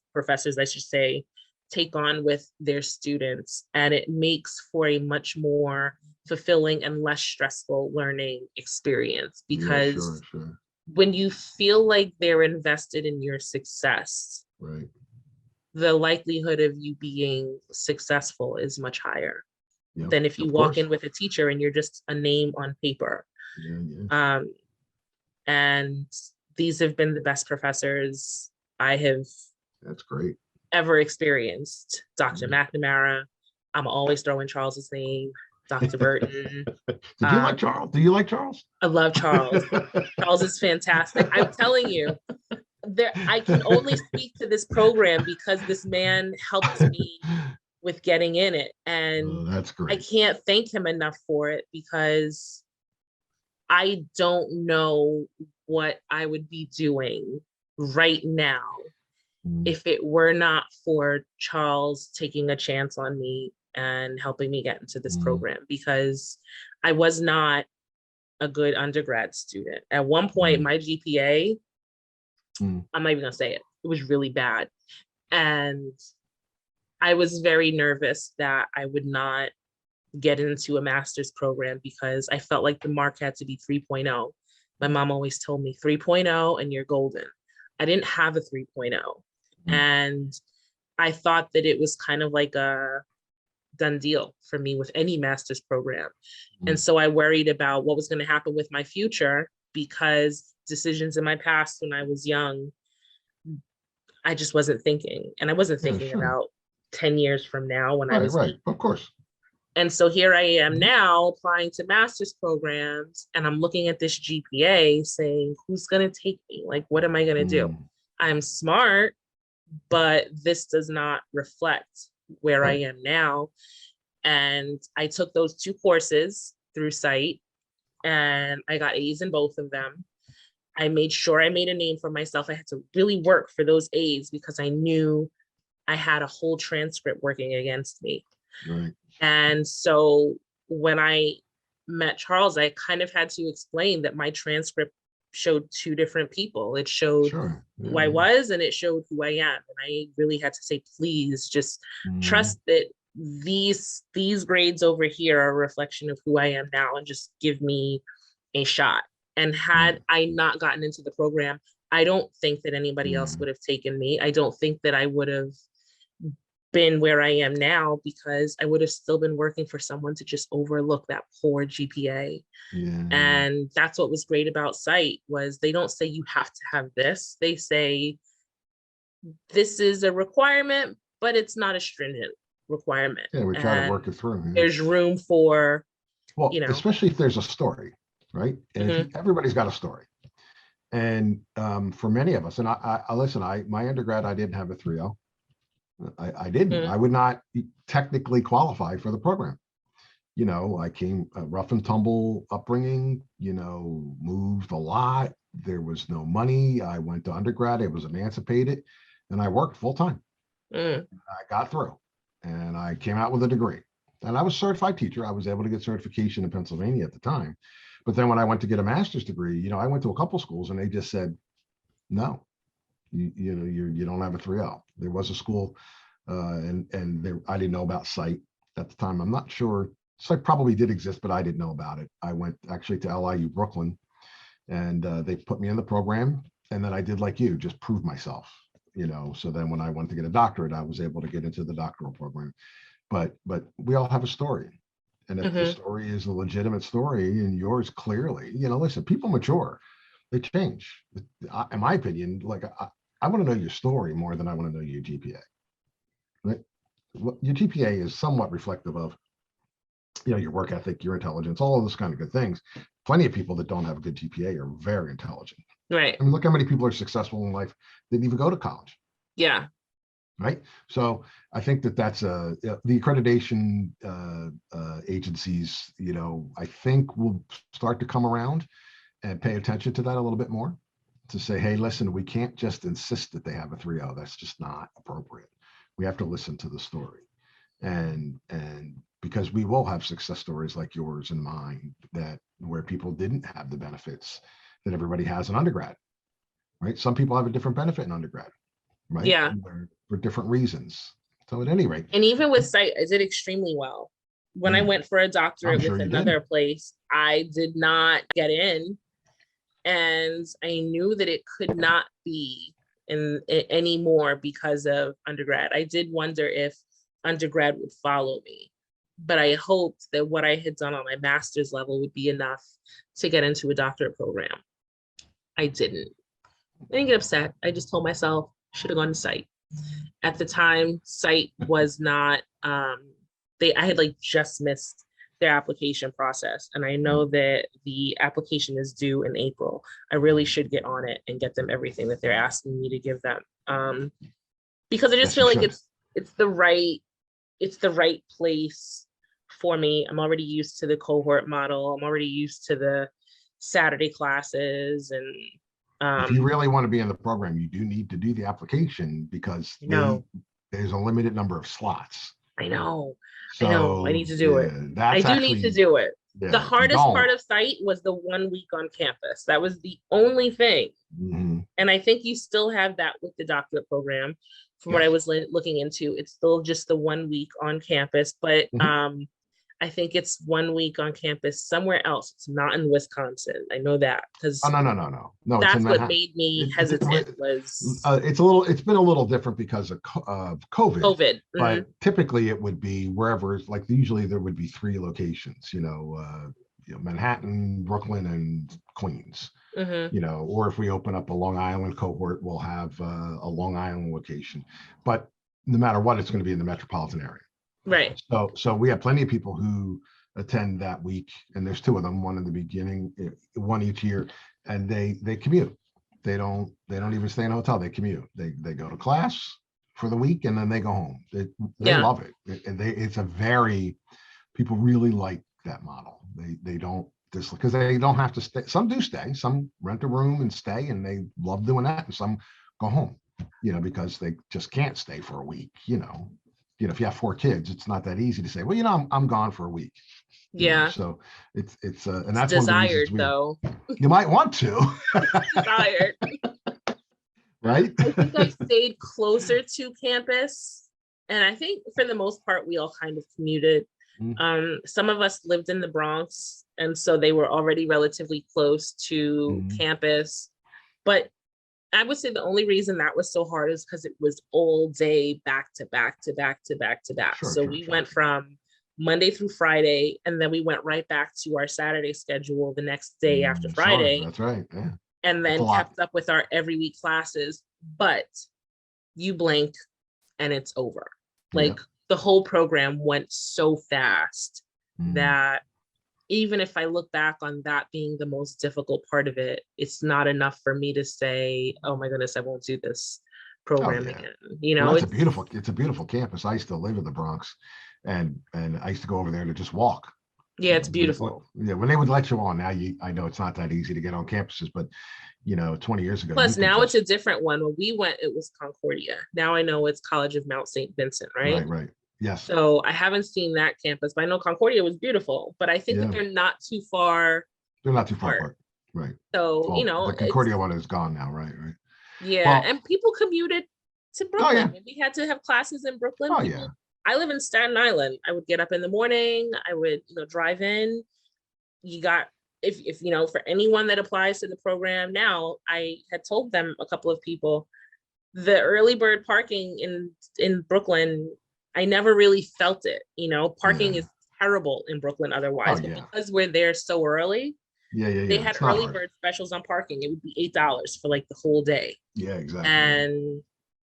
I should say, take on with their students. And it makes for a much more fulfilling and less stressful learning experience, because Sure. when you feel like they're invested in your success, Right. the likelihood of you being successful is much higher than if you Of walk course. in with a teacher and you're just a name on paper. Yeah. And these have been the best professors I have That's great. ever experienced. Dr. McNamara, I'm always throwing Charles's name, Dr. Burton. Did you like Charles? Do you like Charles? I love Charles. Charles is fantastic. I'm telling you, I can only speak to this program because this man helped me with getting in it. And that's I great. can't thank him enough for it, because I don't know what I would be doing right now if it were not for Charles taking a chance on me and helping me get into this program, because I was not a good undergrad student. At one point, my GPA, I'm not even gonna say it, it was really bad. And I was very nervous that I would not get into a master's program, because I felt like the mark had to be 3.0. My mom always told me 3.0 and you're golden. I didn't have a 3.0. And I thought that it was kind of like a done deal for me with any master's program. And so I worried about what was going to happen with my future, because decisions in my past when I was young I just wasn't thinking. And I wasn't Yeah, thinking sure. about 10 years from now when I Right, was right. 8. Of course. And so here I am Mhm. now applying to master's programs, and I'm looking at this GPA saying, who's going to take me? Like, what am I going to do? Mm, I'm smart, but this does not reflect where I right. am now. And I took those 2 courses through CITE, and I got A's in both of them. I made sure I made a name for myself. I had to really work for those A's because I knew I had a whole transcript working against me. Right. And so when I met Charles, I kind of had to explain that my transcript showed 2 different people. It showed Sure. who Yeah, I yeah. was and it showed who I am. And I really had to say, please just Mhm. trust that these grades over here are a reflection of who I am now, and just give me a shot. And Right. had I not gotten into the program, I don't think that anybody else Yeah. would have taken me. I don't think that I would have been where I am now, because I would have still been working for someone to just overlook that poor GPA. Yeah. And that's what was great about CITE, was they don't say you have to have this. They say this is a requirement, but it's not a stringent requirement. Yeah, we try to And work it through. Yeah. there's room for, you Well, know, especially if there's a story, right? And if mhm, everybody's got a story, and for many of us, and I listen, my undergrad, I didn't have a 3.0. I didn't. mhm, I would not technically qualify for the program. I came a rough and tumble upbringing, moved a lot. There was no money. I went to undergrad. I was emancipated and I worked full time. mhm, I got through and I came out with a degree. And I was a certified teacher. I was able to get certification in Pennsylvania at the time. But then when I went to get a master's degree, I went to a couple schools and they just said, no, you don't have a 3.0. There was a school and there, I didn't know about CITE at the time. I'm not sure. CITE probably did exist, but I didn't know about it. I went actually to LIU Brooklyn and they put me in the program. And then I did like you, just prove myself. So then when I went to get a doctorate, I was able to get into the doctoral program. But we all have a story. And if the mhm. story is a legitimate story and yours clearly, listen, people mature, they change. In my opinion, like I want to know your story more than I want to know your GPA. Right? Your GPA is somewhat reflective of your work ethic, your intelligence, all of those kind of good things. Plenty of people that don't have a good GPA are very intelligent. Right. I mean, look how many people are successful in life that didn't even go to college. Yeah. Right. So I think that's the accreditation agencies, I think will start to come around and pay attention to that a little bit more, to say, hey, listen, we can't just insist that they have a 3.0. That's just not appropriate. We have to listen to the story. And because we will have success stories like yours and mine, that where people didn't have the benefits that everybody has in undergrad, right? Some people have a different benefit in undergrad, right? Yeah. For different reasons. So at any rate, And even with CITE, I did extremely well. When I mm, went for a I'm doctorate with sure you did. another place, I did not get in, and I knew that it could not be in anymore because of undergrad. I did wonder if undergrad would follow me, but I hoped that what I had done on my master's level would be enough to get into a doctorate program. I didn't. I didn't get upset. I just told myself should have gone to CITE. At the time, CITE was not I had like just missed their application process, and I know that the application is due in April. I really should get on it and get them everything that they're asking me to give them, because I just Yes, you feel like should. it's the right it's the right place for me. I'm already used to the cohort model. I'm already used to the Saturday classes, and If you um really want to be in the program, you do need to do the application because I know, there's a limited number of slots. I know, I know. I So need to do it. yeah, I that's do need to actually, do it. The yeah, if you hardest part don't, of CITE was the 1 week on campus. That was the only thing. mhm, And I think you still have that with the doctorate program. From what I yes. was looking into, it's still just the 1 week on campus, but Mhm. I think it's 1 week on campus somewhere else. It's not in Wisconsin. I know that Oh, because no, no, no, no. No, it's in that's what Manhattan. made me It, it, hesitant was it's been a little different because of COVID, COVID. but typically it would be wherever, like usually there would be 3 locations, Manhattan, Brooklyn, and Queens. Or if we open up a Long Island cohort, we'll have a Long Island location. But no matter what, it's going to be in the metropolitan area. Right. So we have plenty of people who attend that week, and there's 2 of them, one in the beginning, one each year, and they commute. They don't even stay in a hotel. They commute. They go to class for the week, and then they go home. They love it. It's a very, people really like that model. They don't, because they don't have to stay. Some do stay. Some rent a room and stay, and they love doing that. And some go home, because they just can't stay for a week. If you have 4 kids, it's not that easy to say, well, I'm gone for a week. Yeah. So it's and that's desired, one of the reasons though. You might want to. Desired. Right. I think I stayed closer to campus, and I think for the most part we all kind of commuted. Some of us lived in the Bronx, and so they were already relatively close to campus. But I would say the only reason that was so hard is because it was all day, back to back to back to back to back. So we went from Monday through Friday, and then we went right back to our Saturday schedule the next day after Friday. That's right. Yeah. And then kept up with our every week classes. But you blink and it's over. Like the whole program went so fast that even if I look back on that being the most difficult part of it, it's not enough for me to say, oh my goodness, I won't do this program again. Well, it's a beautiful campus. I used to live in the Bronx, and I used to go over there to just walk. Yeah, it's beautiful. When they would let you on, now I know it's not that easy to get on campuses, but 20 years ago. Plus now it's a different one. When we went, it was Concordia. Now I know it's College of Mount St. Vincent, right? Right. Yes. So I haven't seen that campus, but I know Concordia was beautiful, but I think that they're not too far. They're not too far apart. Right. So, the Concordia one is gone now, right? Yeah. And people commuted to Brooklyn. We had to have classes in Brooklyn. I live in Staten Island. I would get up in the morning. I would, drive in. You got, if for anyone that applies to the program now, I had told them, a couple of people, the early bird parking in Brooklyn, I never really felt it. Parking is terrible in Brooklyn otherwise, but because we're there so early, they had early bird specials on parking. It would be $8 for like the whole day. Yeah, exactly. And,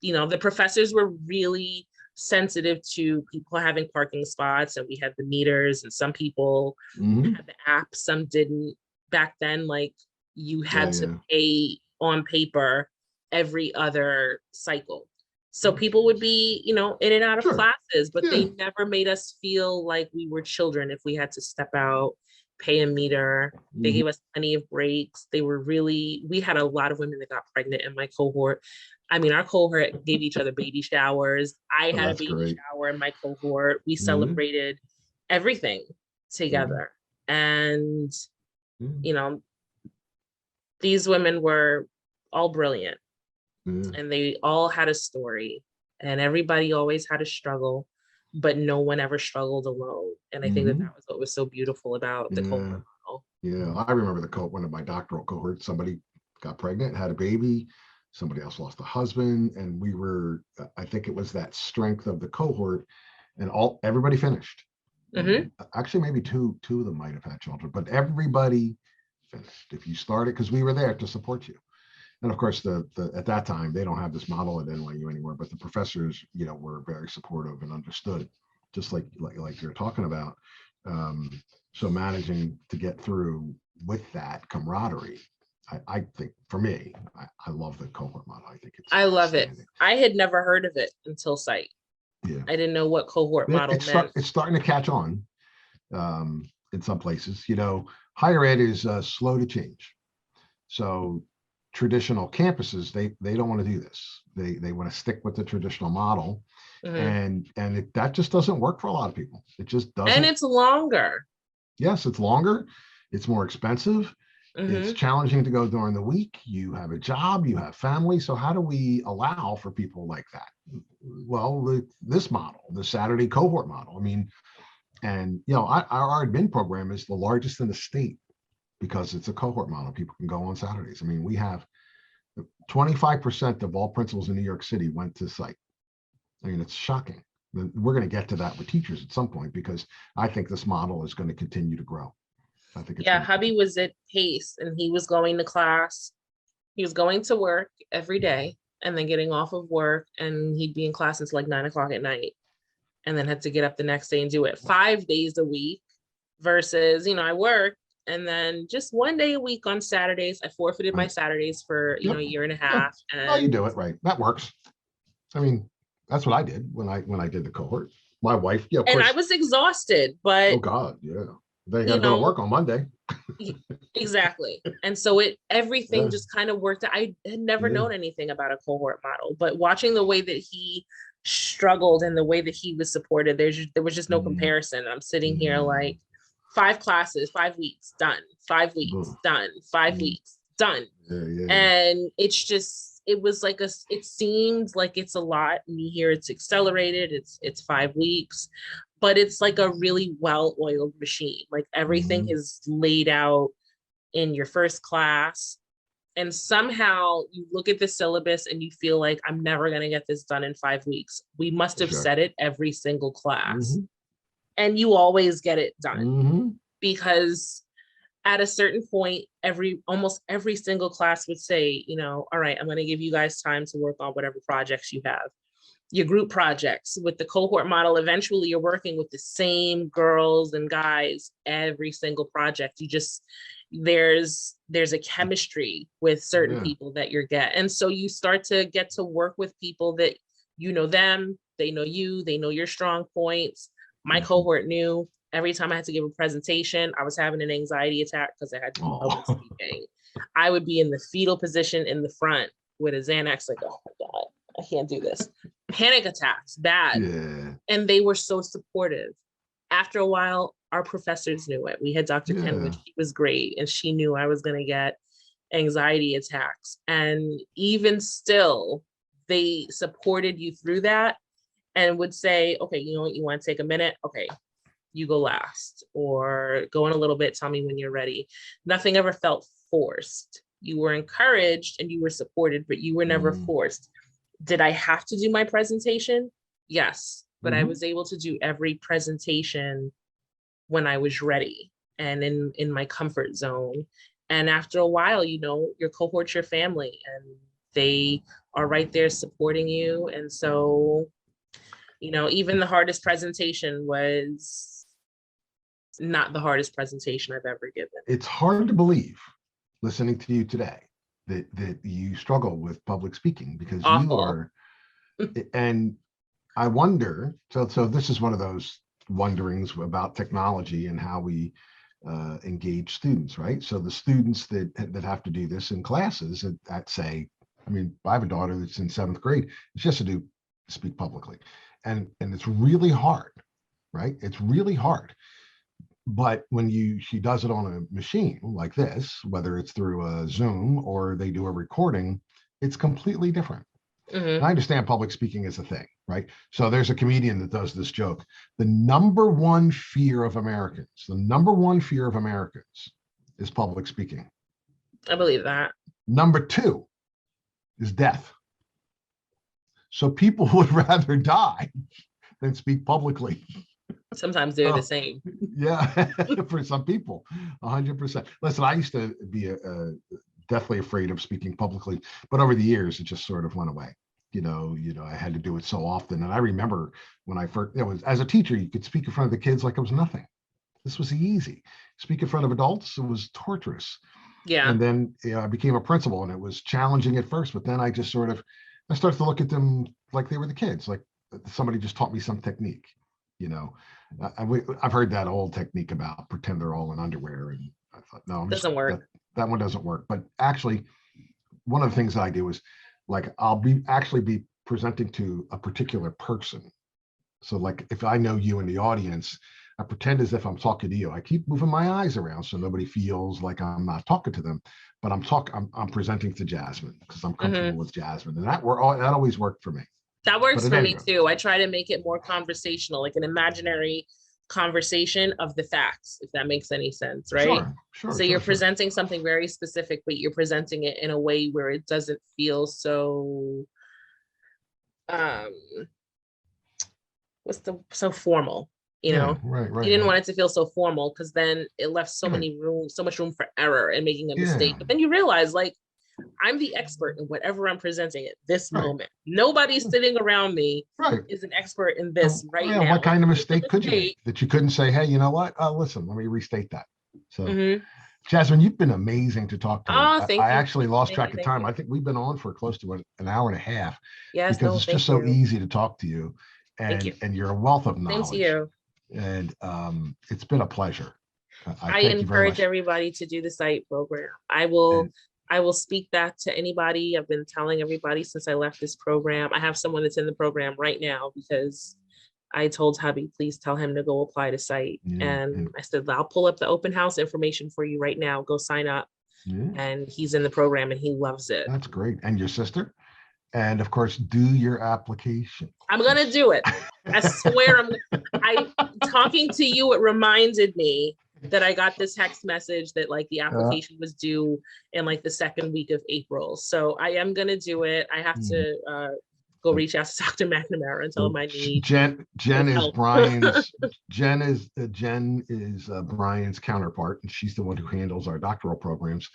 the professors were really sensitive to people having parking spots, and we had the meters, and some people had the app, some didn't. Back then, like, you had to pay on paper every other cycle. So people would be, in and out of classes, but they never made us feel like we were children if we had to step out, pay a meter. They gave us plenty of breaks. We had a lot of women that got pregnant in my cohort. I mean, our cohort gave each other baby showers. I had a baby shower in my cohort. We celebrated everything together. And, these women were all brilliant. And they all had a story, and everybody always had a struggle, but no one ever struggled alone. And I think that was what was so beautiful about the cohort model. Yeah, I remember one of my doctoral cohorts, somebody got pregnant, had a baby, somebody else lost a husband, and we were, I think it was that strength of the cohort, and everybody finished. Actually, maybe two of them might have had children, but everybody finished. If you started, because we were there to support you. And of course, at that time, they don't have this model at NYU anymore, but the professors, were very supportive and understood, just like you're talking about. So managing to get through with that camaraderie, I think for me, I love the cohort model. I love it. I had never heard of it until CITE. Yeah. I didn't know what cohort model meant. It's starting to catch on in some places. Higher ed is slow to change. So traditional campuses, they don't want to do this. They want to stick with the traditional model, and that just doesn't work for a lot of people. It just doesn't. And it's longer. Yes, it's longer. It's more expensive. It's challenging to go during the week. You have a job, you have family. So how do we allow for people like that? Well, this model, the Saturday cohort model. I mean, and our admin program is the largest in the state, because it's a cohort model. People can go on Saturdays. I mean, we have 25% of all principals in New York City went to CITE. I mean, it's shocking. We're going to get to that with teachers at some point, because I think this model is going to continue to grow. I think it's Yeah, really cool. hubby was at Pace and he was going to class. He was going to work every day and then getting off of work, and he'd be in class until like 9 o'clock at night, and then had to get up the next day and do it 5 days a week versus, I work and then just one day a week on Saturdays. I forfeited my Right. Saturdays for, Yep. a year and a Yeah. half. Oh, you And do it right. That works. I mean, that's what I did when I did the cohort. My wife, yeah, of and I course. was exhausted, Oh but God, yeah. They got you to go to know, work on Monday. exactly. And so everything Yeah, just kind of worked. I had never yeah. known anything about a cohort model, but watching the way that he struggled and the way that he was supported, there was just no Mm, comparison. I'm sitting here mm, like 5 classes, 5 weeks, done, 5 weeks, mm, done, five mm. weeks, done. Yeah, yeah. And it was like it seemed like it's a lot. Me here, it's accelerated, it's 5 weeks, but it's like a really well-oiled machine. Like everything Mm, is laid out in your first class. And somehow you look at the syllabus and you feel like, I'm never going to get this done in 5 weeks. We must for have sure. said it every single class. Hmm. And you always get it done Hmm. because at a certain point, almost every single class would say, all right, I'm going to give you guys time to work on whatever projects you have. Your group projects with the cohort model, eventually you're working with the same girls and guys every single project. There's a chemistry with certain Yeah. people that you get. And so you start to get to work with people that them, they know you, they know your strong points. My Mhm. cohort knew every time I had to give a presentation, I was having an anxiety attack because I had to be public Oh, speaking. I would be in the fetal position in the front with a Xanax, like, oh my God, I can't do this. Panic attacks, bad. yeah. And they were so supportive. After a while, our professors knew it. We had Dr. Kenwood, Yeah. she was great, and she knew I was going to get anxiety attacks. And even still, they supported you through that and would say, okay, you know what, you want to take a minute? Okay, you go last, or go in a little bit, tell me when you're ready. Nothing ever felt forced. You were encouraged and you were supported, but you were never Mm. forced. Did I have to do my presentation? Yes, but I Hmm. was able to do every presentation when I was ready and in my comfort zone. And after a while, your cohort's your family, and they are right there supporting you. And so, even the hardest presentation was not the hardest presentation I've ever given. It's hard to believe, listening to you today, that you struggle with public speaking because you Awful. are, and I wonder. So this is one of those wonderings about technology and how we engage students, right? So the students that have to do this in classes at say, I mean, I have a daughter that's in 7th grade. She has to speak publicly, and it's really hard, right? It's really hard. But when she does it on a machine like this, whether it's through a Zoom or they do a recording, it's completely different. And Mm-hmm. I understand public speaking is a thing, right? So there's a comedian that does this joke. The number one fear of Americans is public speaking. I believe that. Number two is death. So people would rather die than speak publicly. Sometimes they're the Oh, same. yeah, for some people, 100%. Listen, I used to be deathly afraid of speaking publicly, but over the years, it just sort of went away. I had to do it so often. And I remember when I first, it was as a teacher, you could speak in front of the kids like it was nothing. This was easy. Speak in front of adults, it was torturous. Yeah. And then I became a principal, and it was challenging at first, but then I started to look at them like they were the kids, like somebody just taught me some technique. You know, I've heard that old technique about pretend they're all in underwear, and I thought, no, Doesn't work. that one doesn't work. But actually, one of the things that I do is like I'll be presenting to a particular person. So like if I know you in the audience, I pretend as if I'm talking to you. I keep moving my eyes around so nobody feels like I'm not talking to them, but I'm presenting to Jasmine because I'm comfortable Mm-hmm. with Jasmine, and that always worked for me. That But works at for any me rate, too. I try to make it more conversational, like an imaginary conversation of the facts, if that makes any sense, right? sure, sure, So sure, you're sure. presenting something very specific, but you're presenting it in a way where it doesn't feel um so formal. you know. Right, He didn't right. want it to feel so formal because then it left so much room for error and making a mistake. Yeah. But then you realize, like, I'm the expert in whatever I'm presenting at this Right. moment. Nobody sitting around me Right. is an expert in this right Yeah, now. what kind of If you make mistake could you make mistake, that you couldn't say, hey, you know what? Listen, let me restate that. So, mhm. Jasmine, you've been amazing to talk to. Oh, thank I you. actually lost Thank track you. of Thank time. you. I think we've been on for close to an hour and a half Yes, because no, it's just thank so you. easy to talk to you, Thank you. and you're a wealth of Same to knowledge. you. And it's been a pleasure. I I thank you very encourage much. everybody to do the CITE program. And I will speak that to anybody. I've been telling everybody since I left this program. I have someone that's in the program right now because I told hubby, please tell him to go apply to CITE. yeah, And I said, I'll pull up the open house information for you right now. Go sign up. yeah, And he's in the program and he loves it. that's great. And your sister, and of course, do your application. I'm gonna do it. I swear I talking to you, it reminded me that I got this text message that like the application was due in like the second week of April. So I am gonna do it. I have to go reach out to Dr. McNamara and tell him I need Jen is help. Brian's Jen is Brian's counterpart, and she's the one who handles our doctoral programs.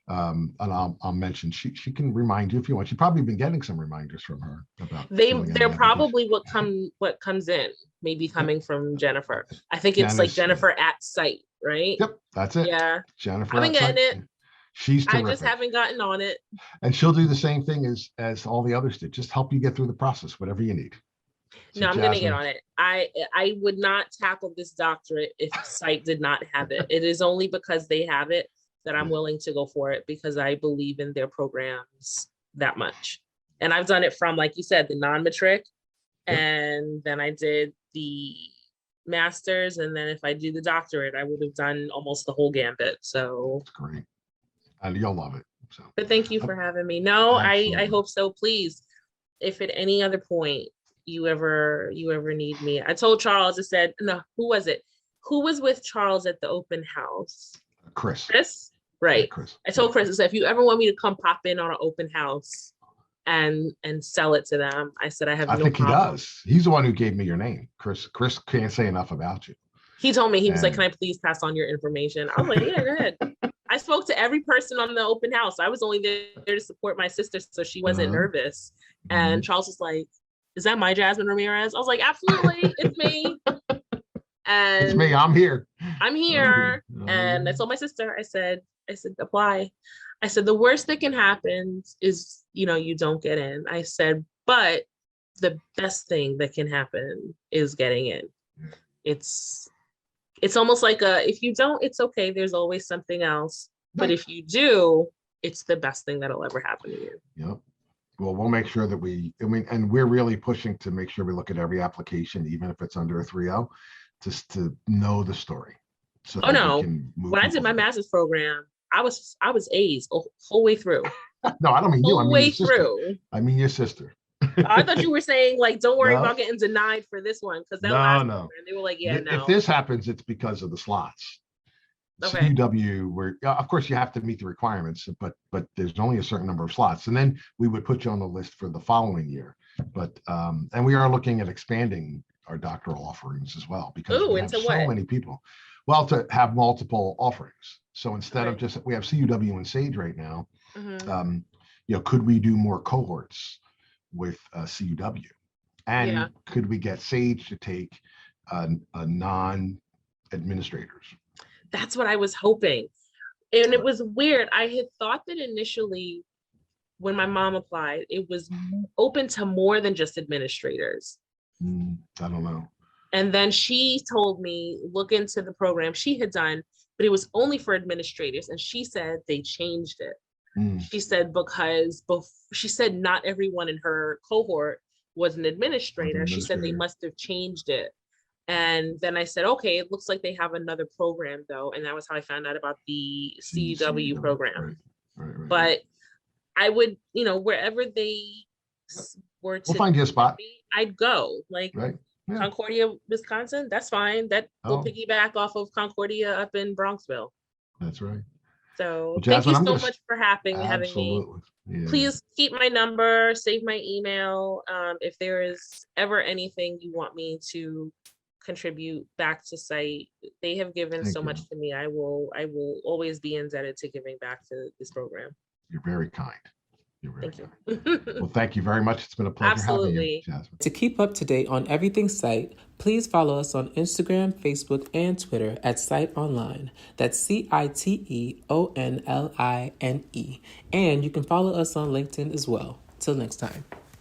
And I'll mention she can remind you if you want. You've probably been getting some reminders from her about They're probably what comes in, maybe coming from Jennifer. I think it's like Jennifer at CITE, right? Yep, that's it. Yeah. Jennifer I've been getting it. She's terrific. I just haven't gotten on it. And she'll do the same thing as all the others did. Just help you get through the process, whatever you need. So no, I'm going to get on it. I would not tackle this doctorate if CITE did not have it. It is only because they have it that I'm willing to go for it because I believe in their programs that much. And I've done it from, like you said, the non-matric, and then I did the master's, and then if I do the doctorate, I would have done almost the whole gambit. So that's great. And you'll love it. So, but thank you for having me. No, I hope so. Please, if at any other point you ever need me, I told Charles. I said, no, who was it? Who was with Charles at the open house? Chris. Right. Yeah, Chris. I told Chris, I said, if you ever want me to come pop in on an open house and sell it to them, I said I have no problem. I think he does. He's the one who gave me your name. Chris can't say enough about you. He told me, he was like, can I please pass on your information? I was like, yeah, go ahead. I spoke to every person on the open house. I was only there to support my sister, so she wasn't nervous. And Charles was like, is that my Jasmine Ramirez? I was like, absolutely, it's me. And it's me, I'm here. I'm here. And I told my sister, I said, apply. I said, the worst that can happen is, you don't get in. I said, but the best thing that can happen is getting in. It's almost like if you don't, it's okay. There's always something else. But if you do, it's the best thing that'll ever happen to you. Yep. Well, we'll make sure that and we're really pushing to make sure we look at every application, even if it's under a 3.0, just to know the story. So no. When I did my master's program, I was A's the whole way through. No, I don't mean you. I mean your sister. Through. I mean your sister. I thought you were saying like, don't worry about getting denied for this one because that last one, they were like, yeah, no. If this happens, it's because of the slots. Okay. CUW, where of course you have to meet the requirements, but there's only a certain number of slots, and then we would put you on the list for the following year. But and we are looking at expanding our doctoral offerings as well because we have so many people. Well, to have multiple offerings. So instead of just we have CUW and SAGE right now, could we do more cohorts with CUW, and could we get SAGE to take non-administrators? That's what I was hoping. And it was weird. I had thought that initially when my mom applied, it was open to more than just administrators. I don't know. And then she told me, look into the program she had done, but it was only for administrators. And she said they changed it. She said, because she said not everyone in her cohort was an administrator. She said they must have changed it. And then I said, okay, it looks like they have another program though. And that was how I found out about the CUW program. Right. But I would, wherever they were to, we'll find you a spot. I'd go Concordia, Wisconsin. That's fine. That will piggyback off of Concordia up in Bronxville. That's right. So thank you so much for having me. Yeah. Please keep my number, save my email. If there is ever anything you want me to contribute back to CITE. They have given Thank so you. much to me. I will always be indebted to giving back to this program. You're very kind. You're very Thank kind. you. Well, thank you very much. It's been a pleasure having you, Absolutely. Jasmine. To keep up to date on everything CITE, please follow us on Instagram, Facebook, and Twitter at CITE Online. That's CITEONLINE. And you can follow us on LinkedIn as well. Till next time.